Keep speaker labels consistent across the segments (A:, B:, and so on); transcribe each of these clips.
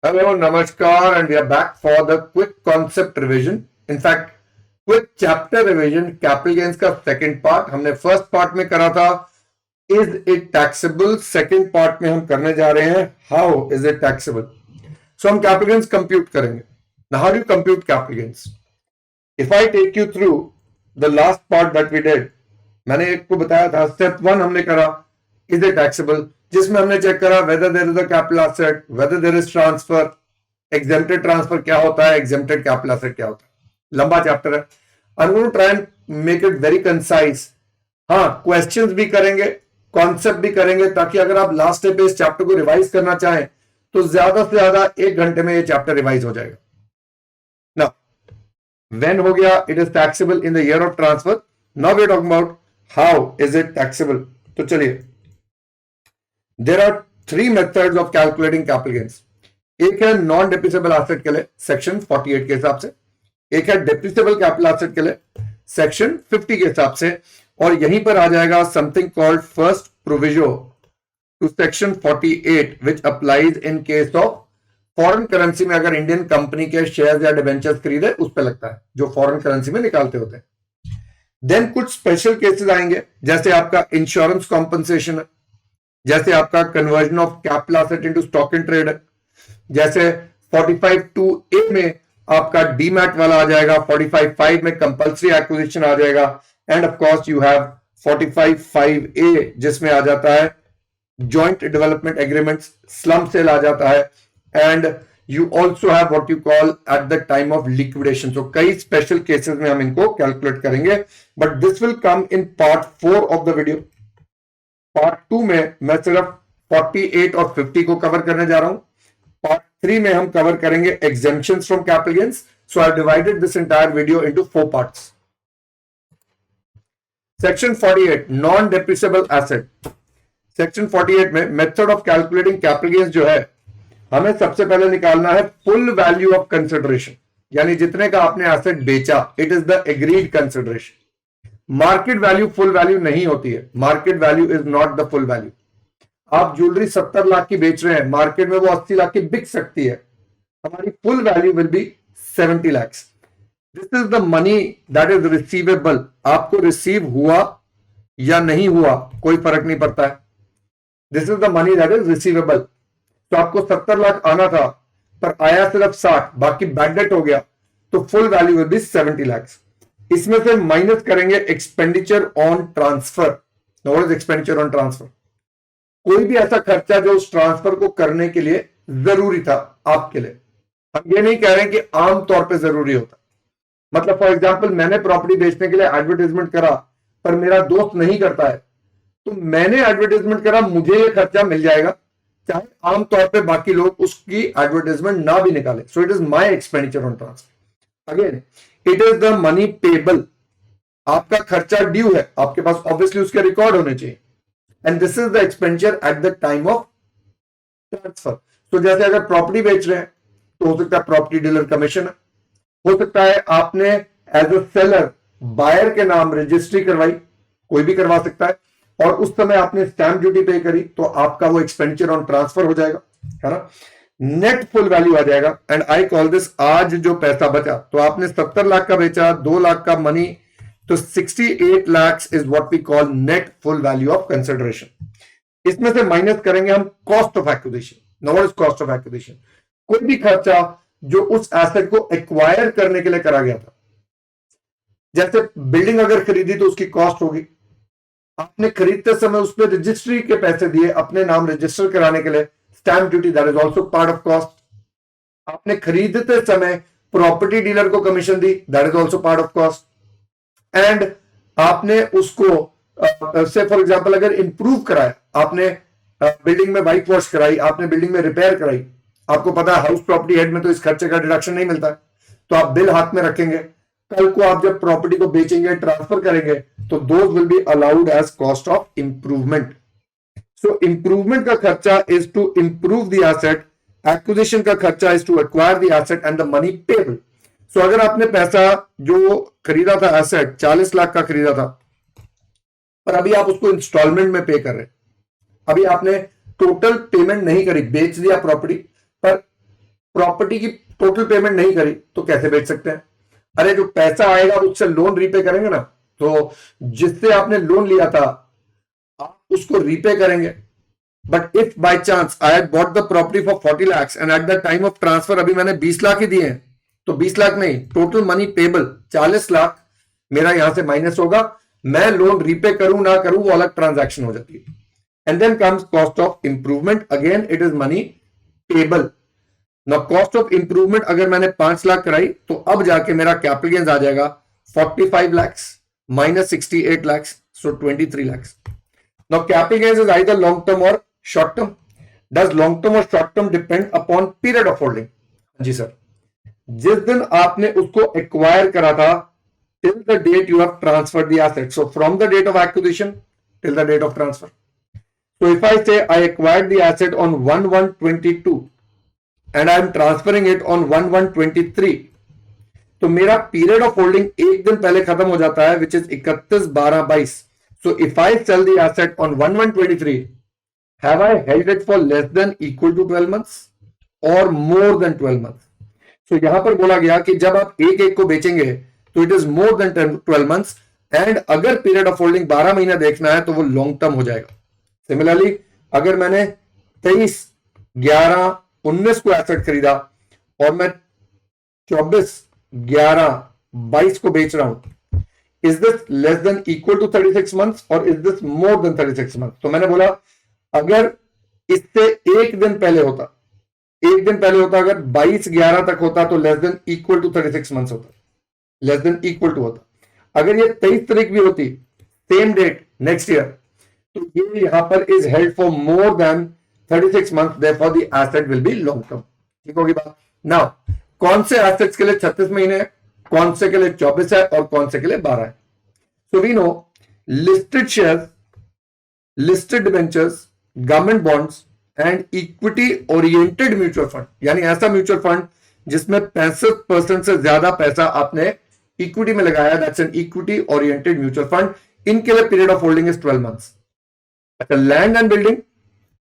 A: Hello, Namaskar, and we are back for the quick concept revision. In fact, quick chapter revision, capital gains का second part. हमने first part में करा था is it taxable? Second part में हम करने जा रहे हैं how is it taxable? So हम capital gains compute करेंगे. Now how do you compute capital gains? If I take you through the last part that we did, मैंने एक को बताया था step 1 हमने करा is it taxable, जिसमें हमने चेक करा whether there is a capital asset, whether there is transfer, exempted transfer क्या होता है, exempted capital asset क्या होता है. लंबा चैप्टर है. I'm going to try and make it very concise. हाँ, क्वेश्चंस भी करेंगे, कॉन्सेप्ट भी करेंगे, ताकि अगर आप लास्ट पे इस चैप्टर को रिवाइज करना चाहें तो ज्यादा से ज्यादा 1 घंटे में ये चैप्टर रिवाइज हो जाएगा. ना when हो गया it is taxable in the year of transfer. Now we are talking about how is it taxable. तो चलिए, there are 3 methods of calculating capital gains. एक है नॉन डेप्रिसिएबल एसेट के लिए सेक्शन 48 के हिसाब से, एक है डेप्रिसिएबल कैपिटल एसेट के लिए सेक्शन 50 के हिसाब से, और यहीं पर आ जाएगा something called first proviso to section 48 which applies in case of foreign currency में अगर इंडियन कंपनी के शेयर्स या डिबेंचर्स खरीदे उस पर लगता है, जो फॉरेन करेंसी में निकालते होते हैं. देन कुछ स्पेशल केसेस आएंगे, जैसे आपका इंश्योरेंस कॉम्पनसेशन है, जैसे आपका conversion of capital asset into stock in trade है, जैसे 45(2)(a) में आपका डीमैट वाला आ जाएगा, 45(5) में कंपल्सरी एक्विजिशन आ जाएगा, and of course you have 45(5)(a) जिसमें आ जाता है joint development agreements, slum sale आ जाता है, and you also have what you call at the time of liquidation. So कई स्पेशल केसेस में हम इनको कैलकुलेट करेंगे, but this will come in part 4 of the video. Part 2 में मैं सिर्फ 48 और 50 को कवर करने जा रहा हूं. पार्ट 3 में हम कवर करेंगे exemptions from capital gains. So I have divided this entire video into 4 parts. Section 48 non-depreciable asset. Section 48 में method of calculating capital gains जो है, हमें सबसे पहले निकालना है full value of consideration, यानी जितने का आपने एसेट बेचा, it is the agreed consideration. Market value full value नहीं होती है. Market value is not the full value. आप ज्वेलरी 70 लाख की बेच रहे हैं, मार्केट में वो 80 लाख की बिक सकती है. हमारी full value will B 70 lakh. This is the money that is receivable. आपको रिसीव हुआ या नहीं हुआ कोई फर्क नहीं पड़ता है. This is the money that is receivable. तो आपको 70 लाख आना था पर आया सिर्फ 60, बाकी बैड डेट हो गया, तो full value will B 70 lakh. इसमें से माइनस करेंगे expenditure on transfer. What is expenditure on transfer? कोई भी ऐसा खर्चा जो उस ट्रांसफर को करने के लिए जरूरी था आपके लिए. हम ये नहीं कह रहे हैं कि आम तौर पे जरूरी होता. मतलब फॉर एग्जांपल, मैंने प्रॉपर्टी बेचने के लिए एडवर्टाइजमेंट करा पर मेरा दोस्त नहीं करता है, तो मैंने एडवर्टाइजमेंट करा, मुझे ये खर्चा मिल जाएगा, चाहे आमतौर पर बाकी लोग उसकी एडवर्टाइजमेंट ना भी निकाले. So it is my expenditure on transfer. Again it is the money payable. आपका खर्चा ड्यू है, आपके पास ऑब्वियसली उसके रिकॉर्ड होने चाहिए, and this is the expenditure eight the time of transfer. तो जैसे अगर प्रॉपर्टी बेच रहे हैं तो हो सकता है प्रॉपर्टी डीलर कमीशन है, हो सकता है आपने एज अ सेलर बायर के नाम रजिस्ट्री करवाई, कोई भी करवा सकता है, और उस समय आपने स्टैंप ड्यूटी पे करी, तो आपका वो एक्सपेंडिचर ऑन ट्रांसफर हो जाएगा, है ना. नेट फुल वैल्यू आ जाएगा, एंड आई कॉल दिस, आज जो पैसा बचा, तो आपने 70 लाख का बेचा, 2 लाख का मनी, तो 68 lakhs is what we call net full value of consideration. इसमें से माइनस करेंगे हम cost of acquisition. Now what is cost of acquisition? कोई भी खर्चा जो उस एसेट को एक्वायर करने के लिए करा गया था. जैसे बिल्डिंग अगर खरीदी तो उसकी कॉस्ट होगी. आपने खरीदते समय उस पर रजिस्ट्री के पैसे दिए अपने नाम रजिस्टर कराने के लिए, stamp duty, that is also part of cost. आपने खरीदते समय प्रॉपर्टी डीलर को commission the, that is also part of cost. And आपने उसको से फॉर एग्जांपल अगर इंप्रूव कराया, आपने बिल्डिंग में वाइट वॉश कराई, आपने बिल्डिंग में रिपेयर कराई, आपको पता है हाउस प्रॉपर्टी हेड में तो इस खर्चे का डिडक्शन नहीं मिलता है, तो आप बिल हाथ में रखेंगे. कल को आप जब प्रॉपर्टी को बेचेंगे, ट्रांसफर करेंगे, तो those will be allowed as cost of improvement. So improvement का खर्चा is to improve the asset, acquisition का खर्चा is to acquire the asset, and the money payable. So अगर आपने पैसा जो खरीदा था एसेट 40 लाख का खरीदा था, पर अभी आप उसको इंस्टॉलमेंट में पे कर रहे हैं, अभी आपने टोटल पेमेंट नहीं करी, बेच दिया प्रॉपर्टी, पर प्रॉपर्टी की टोटल पेमेंट नहीं करी तो कैसे बेच सकते हैं? अरे जो पैसा आएगा उससे लोन रीपे करेंगे ना, तो जिससे आपने लोन लिया था आप उसको रीपे करेंगे। But if by chance I had bought the property for 40 lakhs and eight the time of transfer अभी मैंने 20 लाख ही दिए हैं, तो 20 लाख नहीं, टोटल मनी पेबल 40 लाख मेरा यहां से माइनस होगा। मैं लोन रीपे करूं ना करूं वो अलग ट्रांजैक्शन हो जाती है। And then comes cost of improvement, again it is money payable. Now cost of improvement अगर मैंने 5 लाख कराई तो अब जाके मेरा कैपिटल गेन्स आ जाएगा 45 lakhs minus 68 lakhs, so 23 lakhs. Now capital gains is either long term or short term. Does long term or short term depend upon period of holding? जी sir, जिस दिन आपने उसको एक्वायर करा था till the date you have transferred the asset. So from the date of acquisition till the date of transfer. So if I say I acquired the asset on 1/1/22 and I am transferring it on 1/1/23, तो मेरा period of holding एक दिन पहले खत्म हो जाता है, which is 31/12/22. So if I sell the asset on 1/1/23, have I held it for less than equal to 12 months और मोर देन 12 months? सो यहां पर बोला गया कि जब आप एक एक को बेचेंगे तो it is more than 12 months, and अगर पीरियड ऑफ होल्डिंग 12 महीना देखना है तो वो लॉन्ग टर्म हो जाएगा। सिमिलरली अगर मैंने 23/11/19 को एसेट खरीदा और मैं 24/11/22 को बेच रहा हूं, is this less than equal to 36 months और is this more than 36 months? तो मैंने बोला अगर इससे एक दिन पहले होता अगर 22/11 तक होता तो less than equal to 36 months होता, लेस देन इक्वल टू होता। अगर ये 23 तारीख भी होती, सेम डेट नेक्स्ट ईयर, तो ये यहां पर is held for more than 36 months, therefore the asset will be long term. ठीक होगी बात? नाउ कौन से एसेट्स के लिए 36 महीने है, कौन से के लिए 24 है और कौन से के लिए 12 है? So we know listed shares, listed debentures, government bonds and equity oriented mutual fund, यानी ऐसा म्यूचुअल फंड जिसमें 65% से ज्यादा पैसा आपने इक्विटी में लगाया, that's an equity oriented mutual fund. इनके लिए period of holding is 12 months। अच्छा, land and building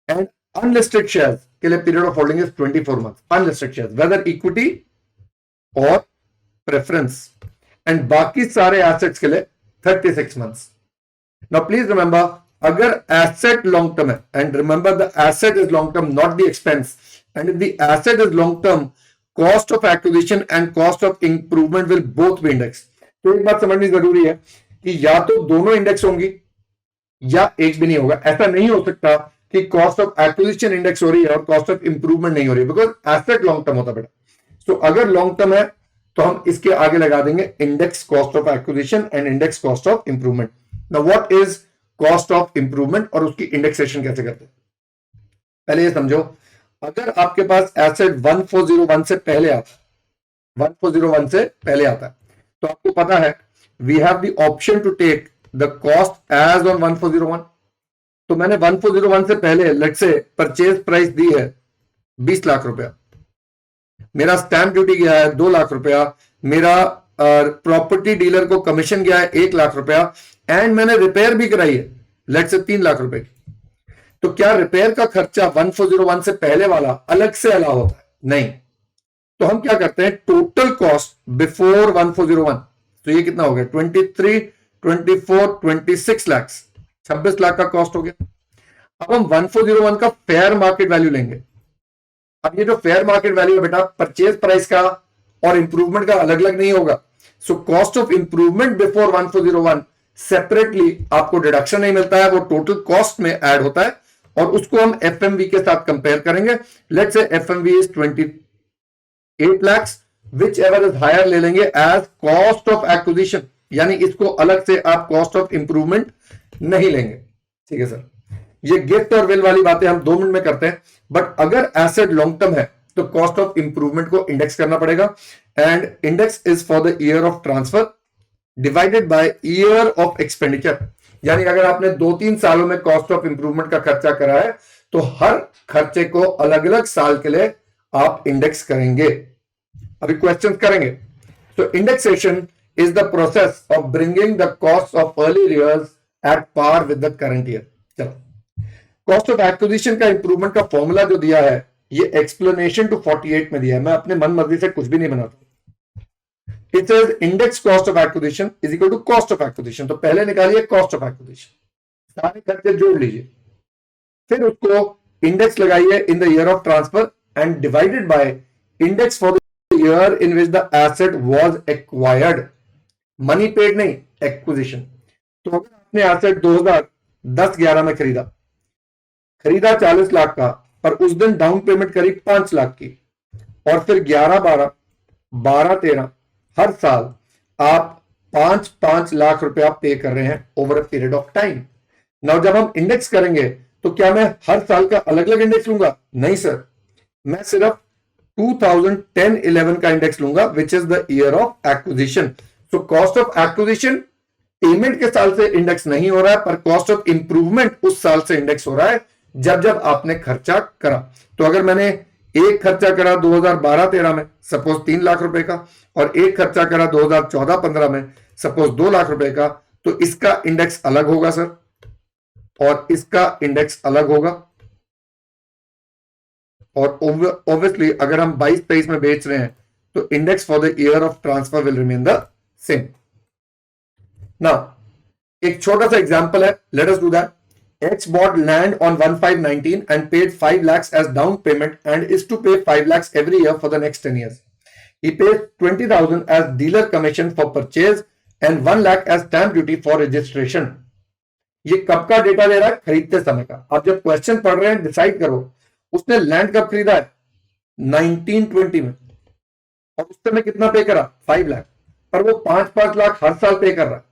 A: and unlisted shares के लिए period of holding is 24 months। Unlisted shares whether equity और प्रेफरेंस, एंड बाकी सारे एसेट्स के लिए 36 months। नाउ प्लीज रिमेंबर, अगर एसेट लॉन्ग टर्म है, and remember the asset is long term not the expense, and if the asset is long term, cost of acquisition and cost of improvement will both be index. तो एक बात समझनी जरूरी है कि या तो दोनों इंडेक्स होंगी या एक भी नहीं होगा। ऐसा नहीं हो सकता कि कॉस्ट ऑफ एक्विजिशन इंडेक्स हो रही है और कॉस्ट ऑफ इंप्रूवमेंट नहीं हो रही है, बिकॉज एसेट लॉन्ग टर्म होता बेटा। सो अगर लॉन्ग टर्म है तो हम इसके आगे लगा देंगे index cost of acquisition and index cost of improvement. Now what is cost of improvement और उसकी इंडेक्सेशन कैसे करते हैं? पहले ये समझो, अगर आपके पास एसेट 1401 से पहले आता है, 1401 से पहले आता है, तो आपको पता है we have the option to take the cost as on 1401। तो मैंने 1401 से पहले लेट्स से परचेज प्राइस दी है 20 लाख रुपया, मेरा स्टैंप ड्यूटी गया है 2 लाख रुपया, मेरा प्रॉपर्टी डीलर को कमीशन गया है 1 लाख रुपया, एंड मैंने रिपेयर भी कराई है लेट्स से 3 लाख रुपए की। तो क्या रिपेयर का खर्चा 1401 से पहले वाला अलग से अलाउ होता है? नहीं। तो हम क्या करते हैं, टोटल कॉस्ट बिफोर 1401, तो ये कितना हो गया 23, 24, 26 लाख, 26 लाख का कॉस्ट हो गया। अब हम 1401 का फेयर मार्केट वैल्यू लेंगे। अब ये जो फेयर मार्केट वैल्यू है बेटा, परचेज प्राइस का और इंप्रूवमेंट का अलग अलग नहीं होगा। So cost of improvement before 1401 separately आपको डिडक्शन नहीं मिलता है, वो टोटल कॉस्ट में ऐड होता है और उसको हम एफएमवी के साथ कंपेयर करेंगे। Let's say FMV is 28 lakh, which ever is higher ले लेंगे एज कॉस्ट ऑफ एक्विजिशन, यानी इसको अलग से आप कॉस्ट ऑफ इंप्रूवमेंट नहीं लेंगे। ठीक है सर, ये गिफ्ट और विल वाली बातें हम 2 मिनट में करते हैं, बट अगर एसेट लॉन्ग टर्म है तो कॉस्ट ऑफ इंप्रूवमेंट को इंडेक्स करना पड़ेगा, and index is for the year of transfer divided by year of expenditure. यानी अगर आपने 2-3 सालों में कॉस्ट ऑफ इंप्रूवमेंट का खर्चा करा है तो हर खर्चे को अलग अलग साल के लिए आप इंडेक्स करेंगे। अभी क्वेश्चन करेंगे। तो indexation is the process of bringing the cost of early years at par with the current year. चलो, कॉस्ट ऑफ एक्विजिशन का इंप्रूवमेंट का फॉर्मूला जो दिया है ये एक्सप्लेनेशन टू 48 में दिया है, मैं अपने मन मर्जी से कुछ भी नहीं बनाता। It says index cost of acquisition is equal to cost of acquisition, तो पहले निकालिए कॉस्ट ऑफ एक्विजिशन, सारे खर्चे जोड़ लीजिए, फिर उसको इंडेक्स लगाइए in the year of transfer and divided by index for the year in which the asset was acquired, money paid नहीं, एक्विजिशन। तो अगर आपने एसेट 2010-11 में खरीदा 40 लाख का, पर उस दिन डाउन पेमेंट करी 5 लाख की, और फिर 11-12, 12-13 हर साल आप 5-5 लाख रुपया पे कर रहे हैं over a period of time. Now जब हम इंडेक्स करेंगे तो क्या मैं हर साल का अलग अलग इंडेक्स लूंगा? नहीं सर, मैं सिर्फ 2010-11 का इंडेक्स लूंगा which is the year of acquisition. So cost of acquisition payment के साल से इंडेक्स नहीं हो रहा है, पर कॉस्ट ऑफ इंप्रूवमेंट उस साल से इंडेक्स हो रहा है जब जब आपने खर्चा करा। तो अगर मैंने एक खर्चा करा 2012-13 में सपोज 3 लाख रुपए का, और एक खर्चा करा 2014-15 में सपोज 2 लाख रुपए का, तो इसका इंडेक्स अलग होगा सर, और इसका इंडेक्स अलग होगा। और ऑब्वियसली अगर हम 22-23 में बेच रहे हैं तो index for the year of transfer will remain the same. Now एक छोटा सा एग्जांपल है, let us do that. X bought land on 1/5/19 and paid 5 lakhs as down payment and is to pay 5 lakhs every year for the next 10 years. He pays 20,000 as dealer commission for purchase and 1 lakh as stamp duty for registration. ये कब का data ले रहा है? खरीदते समय का। आप जब क्वेश्चन पढ़ रहे हैं डिसाइड करो उसने लैंड कब खरीदा है? 1920 में, और उस समय कितना पे करा? 5 लाख, पर वो 5-5 लाख हर साल पे कर रहा है।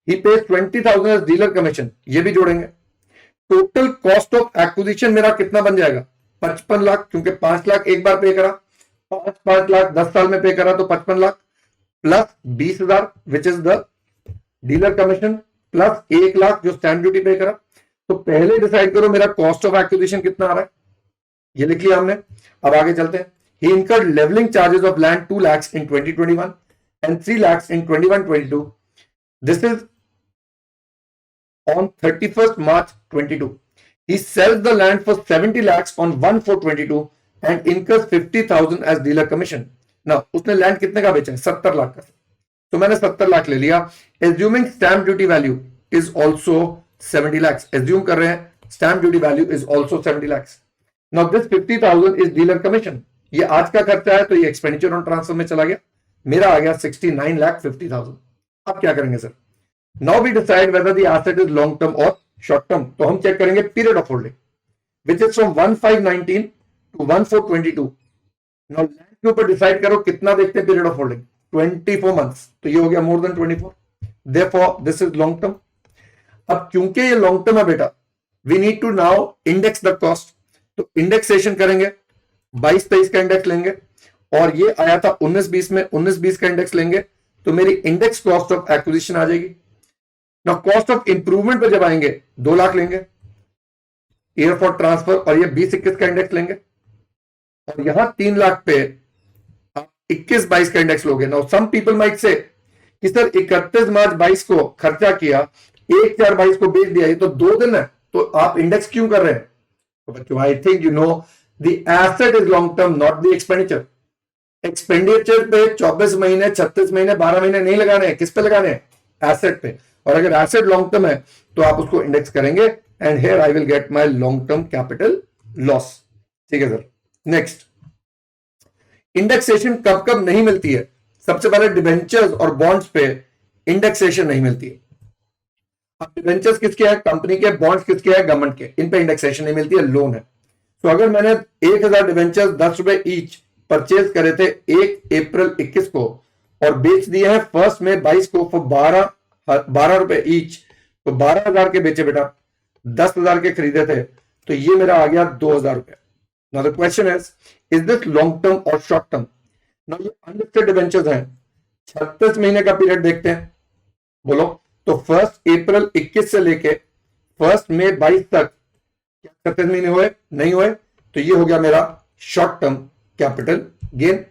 A: He pays 20,000 as dealer commission, ये भी जोड़ेंगे। टोटल कॉस्ट ऑफ एक्विजिशन मेरा कितना बन जाएगा? 55 लाख, क्योंकि 5 लाख एक बार पे करा, 5 लाख 10 साल में पे करा, तो 55 lakh plus 20,000 which is the dealer commission, plus 1 lakh जो स्टैंप ड्यूटी पे करा। तो पहले डिसाइड करो मेरा कॉस्ट ऑफ एक्विजिशन कितना आ रहा है, ये लिख लिया हमने। अब आगे चलते हैं। He incurred leveling charges of land 2 lakhs in 2021 and 3 lakhs in 21-22. This is on 31st March 22. He sells the land for 70 lakhs on 1/4/22 and incurs 50,000 as dealer commission. Now उसने लैंड कितने का बेचा है? 70 लाख का। तो मैंने 70 लाख ले लिया। Assuming stamp duty value is also 70 lakhs. Assume कर रहे हैं stamp duty value is also 70 lakhs. Now this 50,000 is dealer commission. ये आज का खर्चा है तो ये एक्सपेंडिचर ऑन ट्रांसफर में चला गया, मेरा आ गया 69,50,000। अब क्या करेंगे sir? Now we decide whether the asset is long term or short term. तो हम चेक करेंगे period of holding which is from 1/5/19 to 1/4/22. Now land के ऊपर डिसाइड करो कितना देखते हैं पीरियड ऑफ होल्डिंग? 24 मंथ्स, तो ये हो गया more than 24, therefore this is long term. अब क्योंकि ये लॉन्ग टर्म है बेटा, we need to now index the cost. तो इंडेक्सेशन करेंगे, 22-23 का इंडेक्स लेंगे, और ये आया था 19-20 में, 19-20 का इंडेक्स लेंगे, तो मेरी इंडेक्स कॉस्ट ऑफ एक्विजिशन आ जाएगी। ना कॉस्ट ऑफ इंप्रूवमेंट पे जब आएंगे 2 लाख लेंगे ईयर फॉर ट्रांसफर, और ये 20-21 का इंडेक्स लेंगे, और यहां 3 लाख पे आप 21-22 का इंडेक्स लोगे। Now some people might say कि सर 31 मार्च 22 को खर्चा किया, 1/4/22 को बेच दिया, ये तो 2 दिन है, तो आप इंडेक्स क्यों कर रहे हैं? तो बच्चों I think you know the asset is long term, not the expenditure. Expenditure पे 24 महीने, 36 महीने, 12 महीने नहीं लगाने हैं, किस पे लगाने हैं? एसेट पे। और अगर एसेट लॉन्ग टर्म है तो आप उसको इंडेक्स करेंगे, and here I will get my long term capital loss. ठीक है सर। नेक्स्ट, इंडेक्सेशन कब कब नहीं मिलती है? सबसे पहले डिबेंचर्स और बॉन्ड्स पे इंडेक्सेशन नहीं मिलती है। अब डिबेंचर्स किसके हैं? कंपनी के। बॉन्ड्स किसके हैं? गवर्नमेंट के। इन पे इंडेक्सेशन नहीं मिलती है, लोन है। तो अगर मैंने 1000 डिबेंचर्स 10 रुपए ईच परचेज करे थे 1 अप्रैल 21 को, और बेच दिए हैं 1 मई 22 को फॉर 12 रुपए ईच, तो 12,000 के बेचे बेटा, 10,000 के खरीदे थे, तो ये मेरा आ गया 2,000 रुपए। Now the question is this long term और शॉर्ट टर्म? नाउ ये अनलिस्टेड डिबेंचर्स हैं, 36 महीने का पीरियड देखते हैं, बोलो। तो 1 अप्रैल 21 से लेके 1 मई 22 तक क्या 36 महीने हुए? नहीं हुए, तो ये हो गया मेरा शॉर्ट टर्म कैपिटल गेन।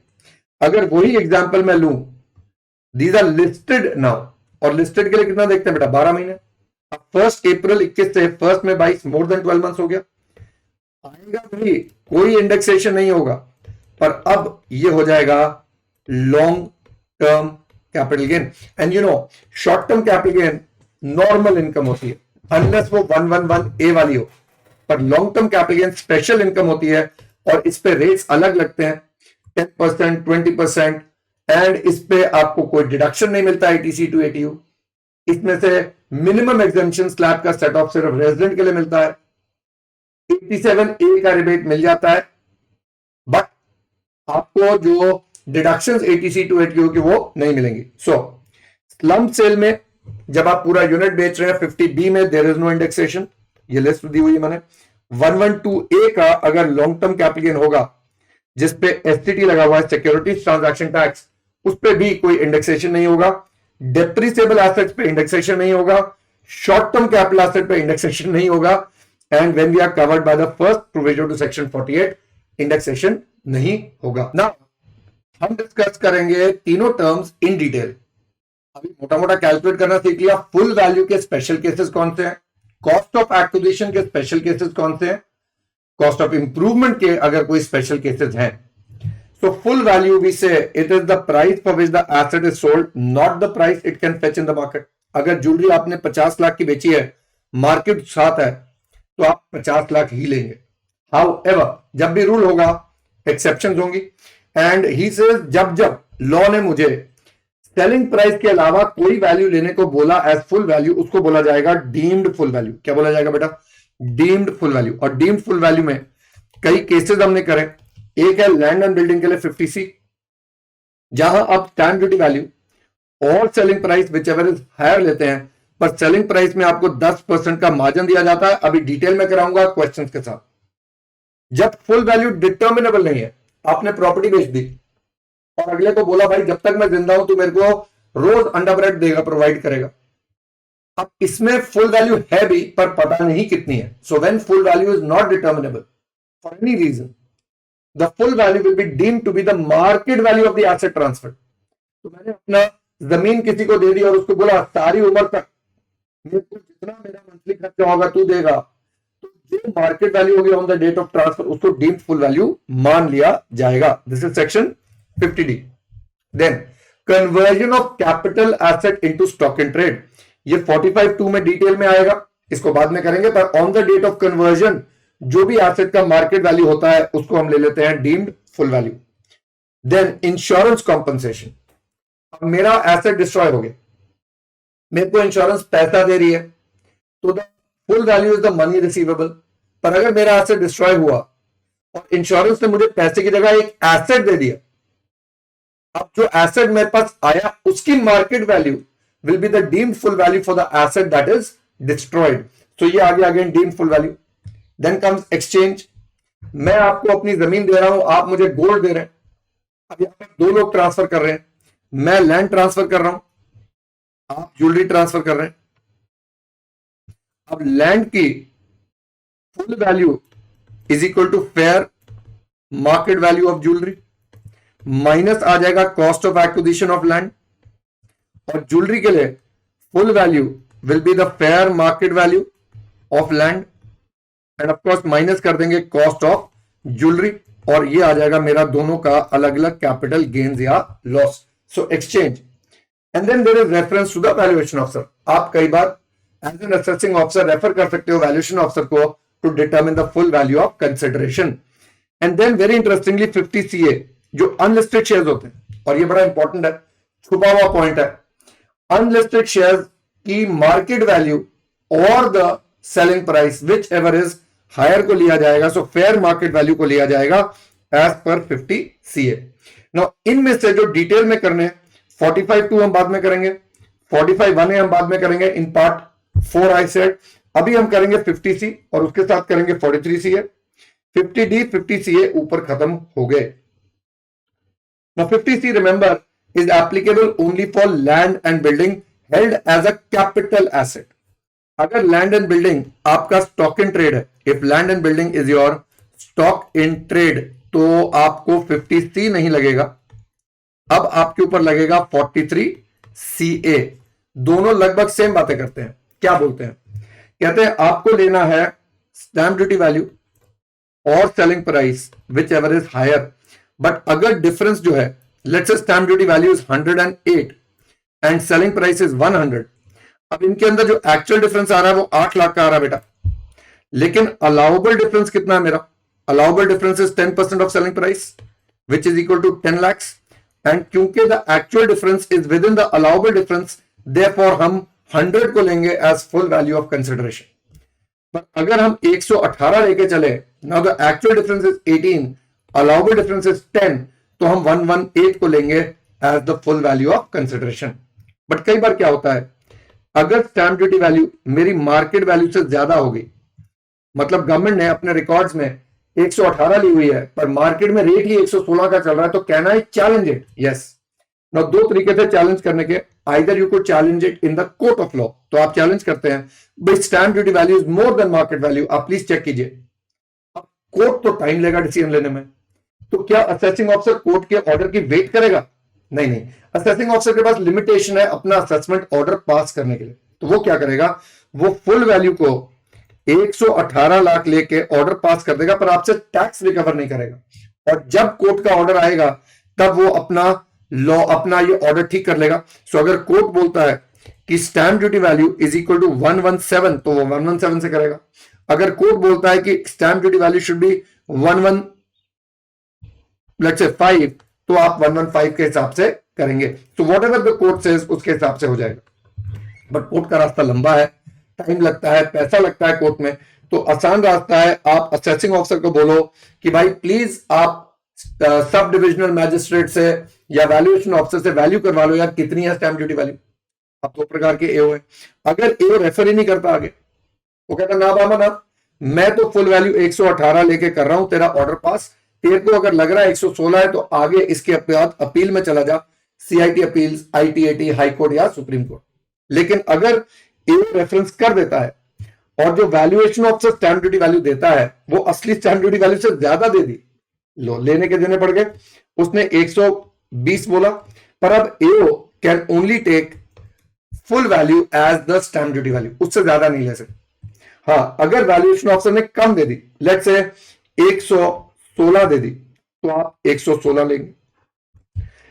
A: अगर वही एग्जांपल मैं लूं, दीज आर लिस्टेड नाउ, और लिस्टेड के लिए कितना देखते हैं बेटा? 12 महीने। अब 1 अप्रैल 21 से 1 मई 22 मोर देन 12 मंथ्स हो गया। आएगा भी, कोई इंडेक्सेशन नहीं होगा, पर अब ये हो जाएगा long term capital gain. And you know, short term capital gain normal income होती है, अनलेस वो 111 ए वाली हो, पर long term capital gain special income होती है, और इस पे रेट्स अलग लगते हैं, 10%, 20%, एंड इस पे आपको कोई डिडक्शन नहीं मिलता एटीसी टू एटीयू। इसमें से मिनिमम एग्जेम्पशन स्लैब का सेट ऑफ सिर्फ रेजिडेंट के लिए मिलता है, 87A का रिबेट मिल जाता है, बट आपको जो डिडक्शंस एटीसी टू एटीयू की वो नहीं मिलेंगी। सो स्लम्प सेल में जब आप पूरा यूनिट बेच रहे हैं 50B में देयर इज नो इंडेक्सेशन, ये लिस्ट दी हुई है मैंने। 112A का अगर लॉन्ग टर्म कैपिटल गेन होगा जिसपे एसटीटी लगा हुआ है, सिक्योरिटीज ट्रांजैक्शन टैक्स, उस पे भी कोई इंडेक्सेशन नहीं होगा। डेप्रिसिएबल एसेट्स पे इंडेक्सेशन नहीं होगा, शॉर्ट टर्म कैपिटल एसेट पे इंडेक्सेशन नहीं होगा, and when we are covered by the first provision to section 48 indexation नहीं होगा। नाउ हम डिस्कस करेंगे तीनों टर्म्स इन डिटेल। अभी मोटा मोटा कैलकुलेट करना सीख लिया, फुल वैल्यू के स्पेशल केसेस कौन से हैं, कॉस्ट ऑफ एक्विजिशन के स्पेशल केसेस कौन से हैं, कॉस्ट ऑफ इंप्रूवमेंट के अगर कोई स्पेशल केसेस हैं। सो फुल वैल्यू वी से it is the price for which the asset is sold, not the price it can fetch in the market. अगर ज्वेलरी आपने 50 लाख की बेची है, मार्केट 7 है, तो आप 50 लाख ही लेंगे। हाउएवर जब भी रूल होगा एक्सेप्शंस होंगी, एंड ही सेज जब जब लॉ ने मुझे सेलिंग प्राइस के अलावा कोई वैल्यू लेने को बोला एज फुल वैल्यू, उसको बोला जाएगा डीम्ड फुल वैल्यू। क्या बोला जाएगा बेटा? Deemed full value. और डीम्ड फुल वैल्यू में कई केसेस हमने करे। एक है लैंड एंड बिल्डिंग के लिए 50C, जहां आप स्टैंप ड्यूटी वैल्यू और selling price which ever is higher लेते हैं, पर सेलिंग प्राइस में आपको 10% का मार्जिन दिया जाता है। अभी डिटेल में कराऊंगा क्वेश्चंस के साथ। जब फुल वैल्यू डिटर्मिनेबल नहीं है, आपने प्रॉपर्टी बेच दी और अगले को बोला भाई जब तक मैं जिंदा हूं तू मेरे को रोज अंडा ब्रेड देगा, प्रोवाइड करेगा। अब इसमें फुल वैल्यू है भी, पर पता नहीं कितनी है। So when full value is not determinable for any reason, the full value will be deemed to be the market value of the asset transfer. तो मैंने अपना जमीन किसी को दे दी और उसको बोला सारी उम्र तक मेरे को जितना मेरा मंथली खर्चा होगा तू देगा, तो जो मार्केट वैल्यू होगी on the date of transfer उसको डीम्ड फुल वैल्यू मान लिया जाएगा। This is section 50D। Then conversion of capital asset into stock in trade, ये 45(2) में डिटेल में आएगा, इसको बाद में करेंगे। पर on the date of conversion जो भी एसेट का मार्केट वैल्यू होता है उसको हम ले लेते हैं deemed full value. Then insurance compensation, अब मेरा एसेट डिस्ट्रॉय हो गया, मेरे को इंश्योरेंस पैसा दे रही है, तो the full value is the money receivable. पर अगर मेरा एसेट डिस्ट्रॉय हुआ और इंश्योरेंस ने मुझे पैसे की जगह एक एसेट दे दिया, अब जो एसेट मेरे पास आया उसकी market value will be the deemed full value for the asset that is destroyed. तो ये आ गया again deemed full value. Then comes exchange, मैं आपको अपनी जमीन दे रहा हूं, आप मुझे गोल्ड दे रहे हैं। अब यहां पर 2 लोग ट्रांसफर कर रहे हैं, मैं लैंड ट्रांसफर कर रहा हूं, आप ज्वेलरी ट्रांसफर कर रहे हैं। अब लैंड की full value is equal to fair market value of jewellery, minus आ जाएगा cost of acquisition of land, और ज्वेलरी के लिए full value will be the fair market value of land, and of course minus कर देंगे cost of jewellery, और ये आ जाएगा मेरा दोनों का अलग अलग कैपिटल गेन्स या loss. So exchange, and then there is reference to the valuation officer. आप कई बार as an assessing officer refer कर सकते हो वैल्यूएशन ऑफिसर को to determine the full value of consideration. And then very interestingly 50CA जो unlisted shares होते हैं, और ये बड़ा इंपॉर्टेंट है, छुपा हुआ पॉइंट है, अनलिस्टेड शेयर्स की मार्केट वैल्यू और the selling price which ever is higher को लिया जाएगा। सो फेयर मार्केट वैल्यू को लिया जाएगा एज पर 50CA। नाउ इनमें से जो डिटेल में करने 45(2) हम बाद में करेंगे, 45(1) हम बाद में करेंगे इन पार्ट 4 आई सेड। अभी हम करेंगे 50C और उसके साथ करेंगे 43CA। 50D 50CA ऊपर खत्म हो गए। Now 50C remember is applicable only for land and building held as a capital asset. अगर लैंड एंड बिल्डिंग आपका स्टॉक इन ट्रेड है, if land and building is your stock in trade, तो आपको 50C नहीं लगेगा, अब आपके ऊपर लगेगा 43CA। दोनों लगभग सेम बातें करते हैं। क्या बोलते हैं? कहते हैं आपको लेना है स्टैंप ड्यूटी वैल्यू और selling price which ever is higher, but अगर डिफरेंस जो है, let's say stamp duty value is 108 and selling price is 100, अब इनके अंदर जो एक्चुअल डिफरेंस आ रहा है वो 8 लाख का आ रहा है बेटा, लेकिन अलाउबल डिफरेंस कितना है मेरा, allowable difference is 10% of selling price which is equal to 10 lakhs, and क्योंकि the actual difference is within the allowable difference, therefore हम 100 को लेंगे as full value of consideration. पर अगर हम 118 लेके चले, now the actual difference is 18, allowable difference is 10, तो हम 118 को लेंगे as the full value of consideration. But कई बार क्या होता है, अगर स्टैंप ड्यूटी वैल्यू मेरी मार्केट वैल्यू से ज्यादा होगी, मतलब गवर्नमेंट ने अपने रिकॉर्ड्स में 118 ली हुई है पर मार्केट में रेट ही 116 का चल रहा है, तो कहना है चैलेंज इट। यस, नाउ दो तरीके थे चैलेंज करने के, either you could challenge it in the court of law, तो आप चैलेंज करते हैं भाई stamp duty value is more than market value, आप प्लीज चेक कीजिए। अब कोर्ट तो टाइम लेगा डिसीजन लेने में, तो क्या असेसिंग ऑफिसर कोर्ट के ऑर्डर की वेट करेगा? नहीं नहीं, असेसिंग ऑफिसर के पास लिमिटेशन है अपना असेसमेंट ऑर्डर पास करने के लिए, तो वो क्या करेगा, वो फुल वैल्यू को 118 लाख लेके ऑर्डर पास कर देगा, पर आपसे टैक्स रिकवर नहीं करेगा। और जब कोर्ट का ऑर्डर आएगा तब वो अपना लॉ, अपना ये ऑर्डर ठीक कर लेगा। सो अगर कोर्ट बोलता है कि stamp duty value is equal to 117, तो वो 117 से करेगा। अगर कोर्ट बोलता है कि stamp duty value should be 11 let's say 5, तो आप 115 के हिसाब से करेंगे। तो what ever the court says उसके हिसाब से हो जाएगा। बट कोर्ट का रास्ता लंबा है, टाइम लगता है, पैसा लगता है कोर्ट में। तो आसान रास्ता है, आप असेसिंग ऑफिसर को बोलो कि भाई प्लीज आप सब डिविजनल मैजिस्ट्रेट से या वैल्यूएशन ऑफिसर से वैल्यू करवा लो यार, कितनी है स्टैंप ड्यूटी वैल्यू। अब दो प्रकार के एओ है, अगर एओ रेफर ही नहीं करता आगे, वो कहता ना बाबा ना, मैं तो फुल वैल्यू 118 लेके कर रहा हूं, तेरा ऑर्डर पास, तेरे को अगर लग रहा है 116 है तो आगे इसके बाद अपील में चला जा, CIT appeals, ITAT, high court या सुप्रीम कोर्ट। लेकिन अगर एओ रेफरेंस कर देता है और जो valuation officer stamp duty value देता है वो असली स्टैंप ड्यूटी वैल्यू से ज्यादा दे दी, लो लेने के देने पड़ गए, उसने 120 बोला, पर अब AO can only take full value as the stamp duty value, उससे ज्यादा नहीं ले सकते। हाँ, अगर वैल्यूएशन ऑफिसर ने कम दे दी, लेट्स से 116 दे दी, तो आप 116 लेंगे।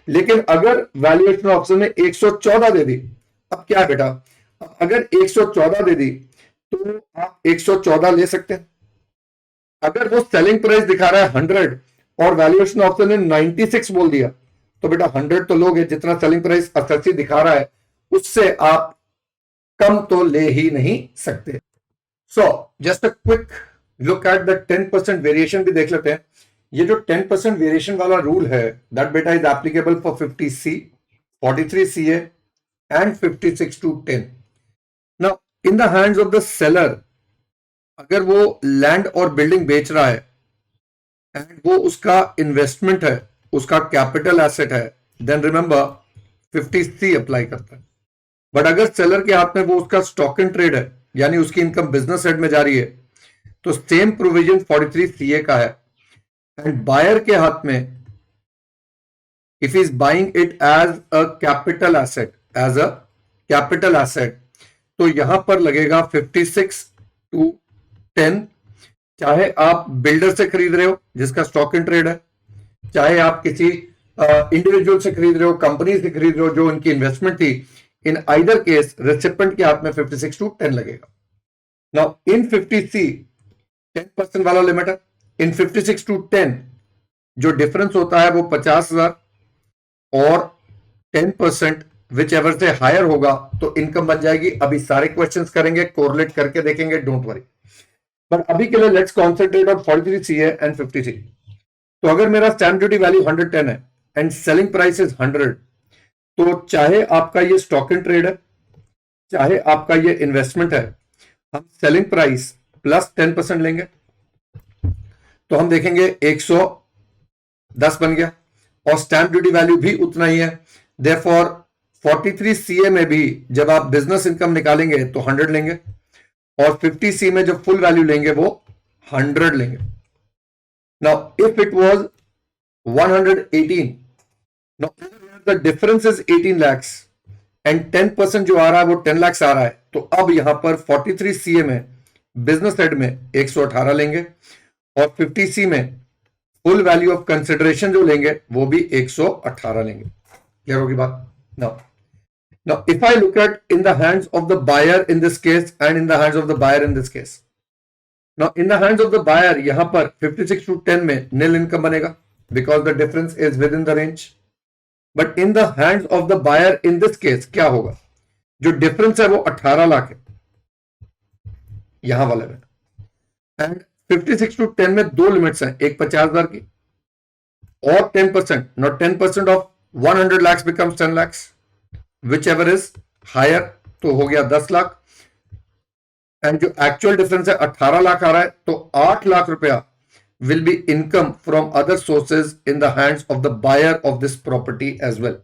A: लेकिन अगर वैल्यूएशन ऑफिसर ने 114 दे दी, अब क्या बेटा, अगर 114 दे दी तो आप 114 ले सकते हैं। अगर वो सेलिंग प्राइस दिखा रहा है 100 और वैल्यूएशन ऑफिसर ने 96 बोल दिया, तो बेटा 100 तो लोगे, जितना सेलिंग प्राइस 88 दिखा रहा है उससे आप कम तो ले ही नहीं सकते। So just a quick look at the 10% variation भी देख लेते हैं। ये जो 10% वेरिएशन वाला रूल है, दैट बेटा is applicable for 50C, 43CA and 56(10). Now in the hands of the seller, अगर वो लैंड और बिल्डिंग बेच रहा है एंड वो उसका इन्वेस्टमेंट है, उसका कैपिटल एसेट है, देन रिमेंबर 50C अप्लाई करता है। बट अगर सेलर के हाथ में वो उसका स्टॉक इन ट्रेड है, यानी उसकी इनकम बिजनेस साइड में जा रही है, तो सेम प्रोविजन 43CA का है। एंड बायर के हाथ में, if is buying it as a capital asset, as a capital asset, तो यहां पर लगेगा 56(10), चाहे आप बिल्डर से खरीद रहे हो जिसका स्टॉक इन ट्रेड है, चाहे आप किसी इंडिविजुअल से खरीद रहे हो, कंपनी से खरीद रहे हो जो उनकी इन्वेस्टमेंट थी, इन आइदर केस रेसिपेंट के हाथ में 56(10) लगेगा। नाउ इन 50C 10% वाला लिमिट है, इन 56(10) जो डिफरेंस होता है वो 50,000 और 10% विच एवर से हायर होगा तो इनकम बन जाएगी। अभी सारे क्वेश्चंस करेंगे, कोरिलेट करके देखेंगे, डोंट वरी। बट अभी के लिए let's concentrate on 43CA and 50C। तो अगर मेरा स्टैंप ड्यूटी वैल्यू 110 है एंड सेलिंग प्राइस इज 100, तो चाहे आपका ये स्टॉक इन ट्रेड है, चाहे आपका ये इन्वेस्टमेंट है, हम सेलिंग प्राइस प्लस 10% लेंगे, तो हम देखेंगे 110 बन गया, और स्टैंप ड्यूटी वैल्यू भी उतना ही है। देयरफॉर 43CA में भी जब आप बिजनेस इनकम निकालेंगे तो 100 लेंगे, और 50C में जब फुल वैल्यू लेंगे वो 100 लेंगे। Now if it was 118, now the difference is 18 lakhs and 10% जो आ रहा है वो 10 lakhs आ रहा है, तो अब यहां पर 43CA में बिजनेस साइड में 118 लेंगे, और 50C में फुल वैल्यू ऑफ कंसिडरेशन जो लेंगे वो भी 118 लेंगे। क्लियर होगी बात? Now, if I look at in the hands of the buyer in this case and in the hands of the buyer in this case. Now, in the hands of the buyer, यहां पर 56 to 10 में nil income बनेगा because the difference is within the range. But in the hands of the buyer in this case क्या होगा? जो difference है वो 18 लाख है यहां वाले में। And 56 to 10 में दो लिमिट्स हैं, एक 50,000 की और 10%. Now 10% of 100 lakhs becomes 10 lakhs. Whichever is higher, तो हो गया 10 लाख। एंड जो एक्चुअल डिफरेंस है 18 लाख आ रहा है, तो 8 लाख रुपया will be income from other sources in the hands of the buyer of this property as well.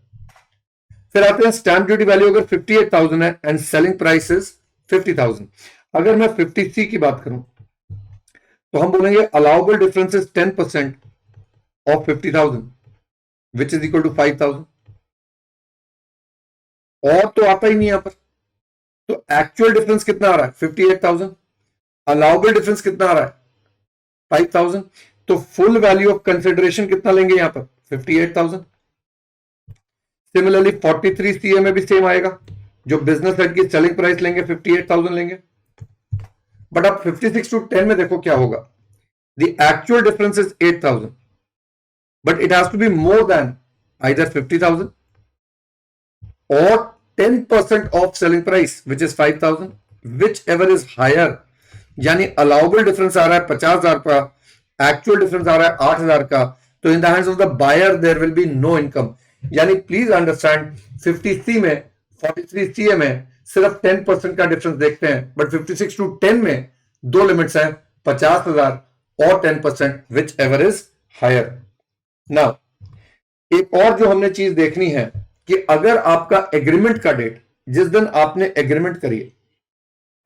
A: फिर आते हैं स्टैंप ड्यूटी वैल्यू अगर 58,000 है एंड सेलिंग प्राइस इज 50,000। अगर मैं 50C की बात करूं तो हम बोलेंगे allowable difference is 10% of 50,000 which is equal to 5,000। और तो आता ही नहीं यहां पर, तो एक्चुअल डिफरेंस कितना आ रहा है 58,000, अलाउबल डिफरेंस कितना आ रहा है 5,000, तो फुल वैल्यू ऑफ कंसिडरेशन कितना लेंगे यहां पर 58,000। सिमिलरली 43CA में भी सेम आएगा, जो बिजनेस हेड की सेलिंग प्राइस लेंगे 58,000 लेंगे। बट अब 56 to 10 में देखो क्या होगा, the actual difference is 8,000 but it has to be more than either 50,000 or 10% of selling price which is 5,000, whichever is higher। यानी अलाउबल डिफरेंस आ रहा है 50,000 का, एक्चुअल डिफरेंस आ रहा है 8,000 का, तो in the hands of the buyer there will be no income. यानी please understand 50C में 43CA में सिर्फ 10% का डिफरेंस देखते हैं, बट 56 to 10 में दो लिमिट्स हैं 50,000 और 10% which ever is higher. Now एक और जो हमने चीज देखनी है कि अगर आपका एग्रीमेंट का डेट, जिस दिन आपने एग्रीमेंट करी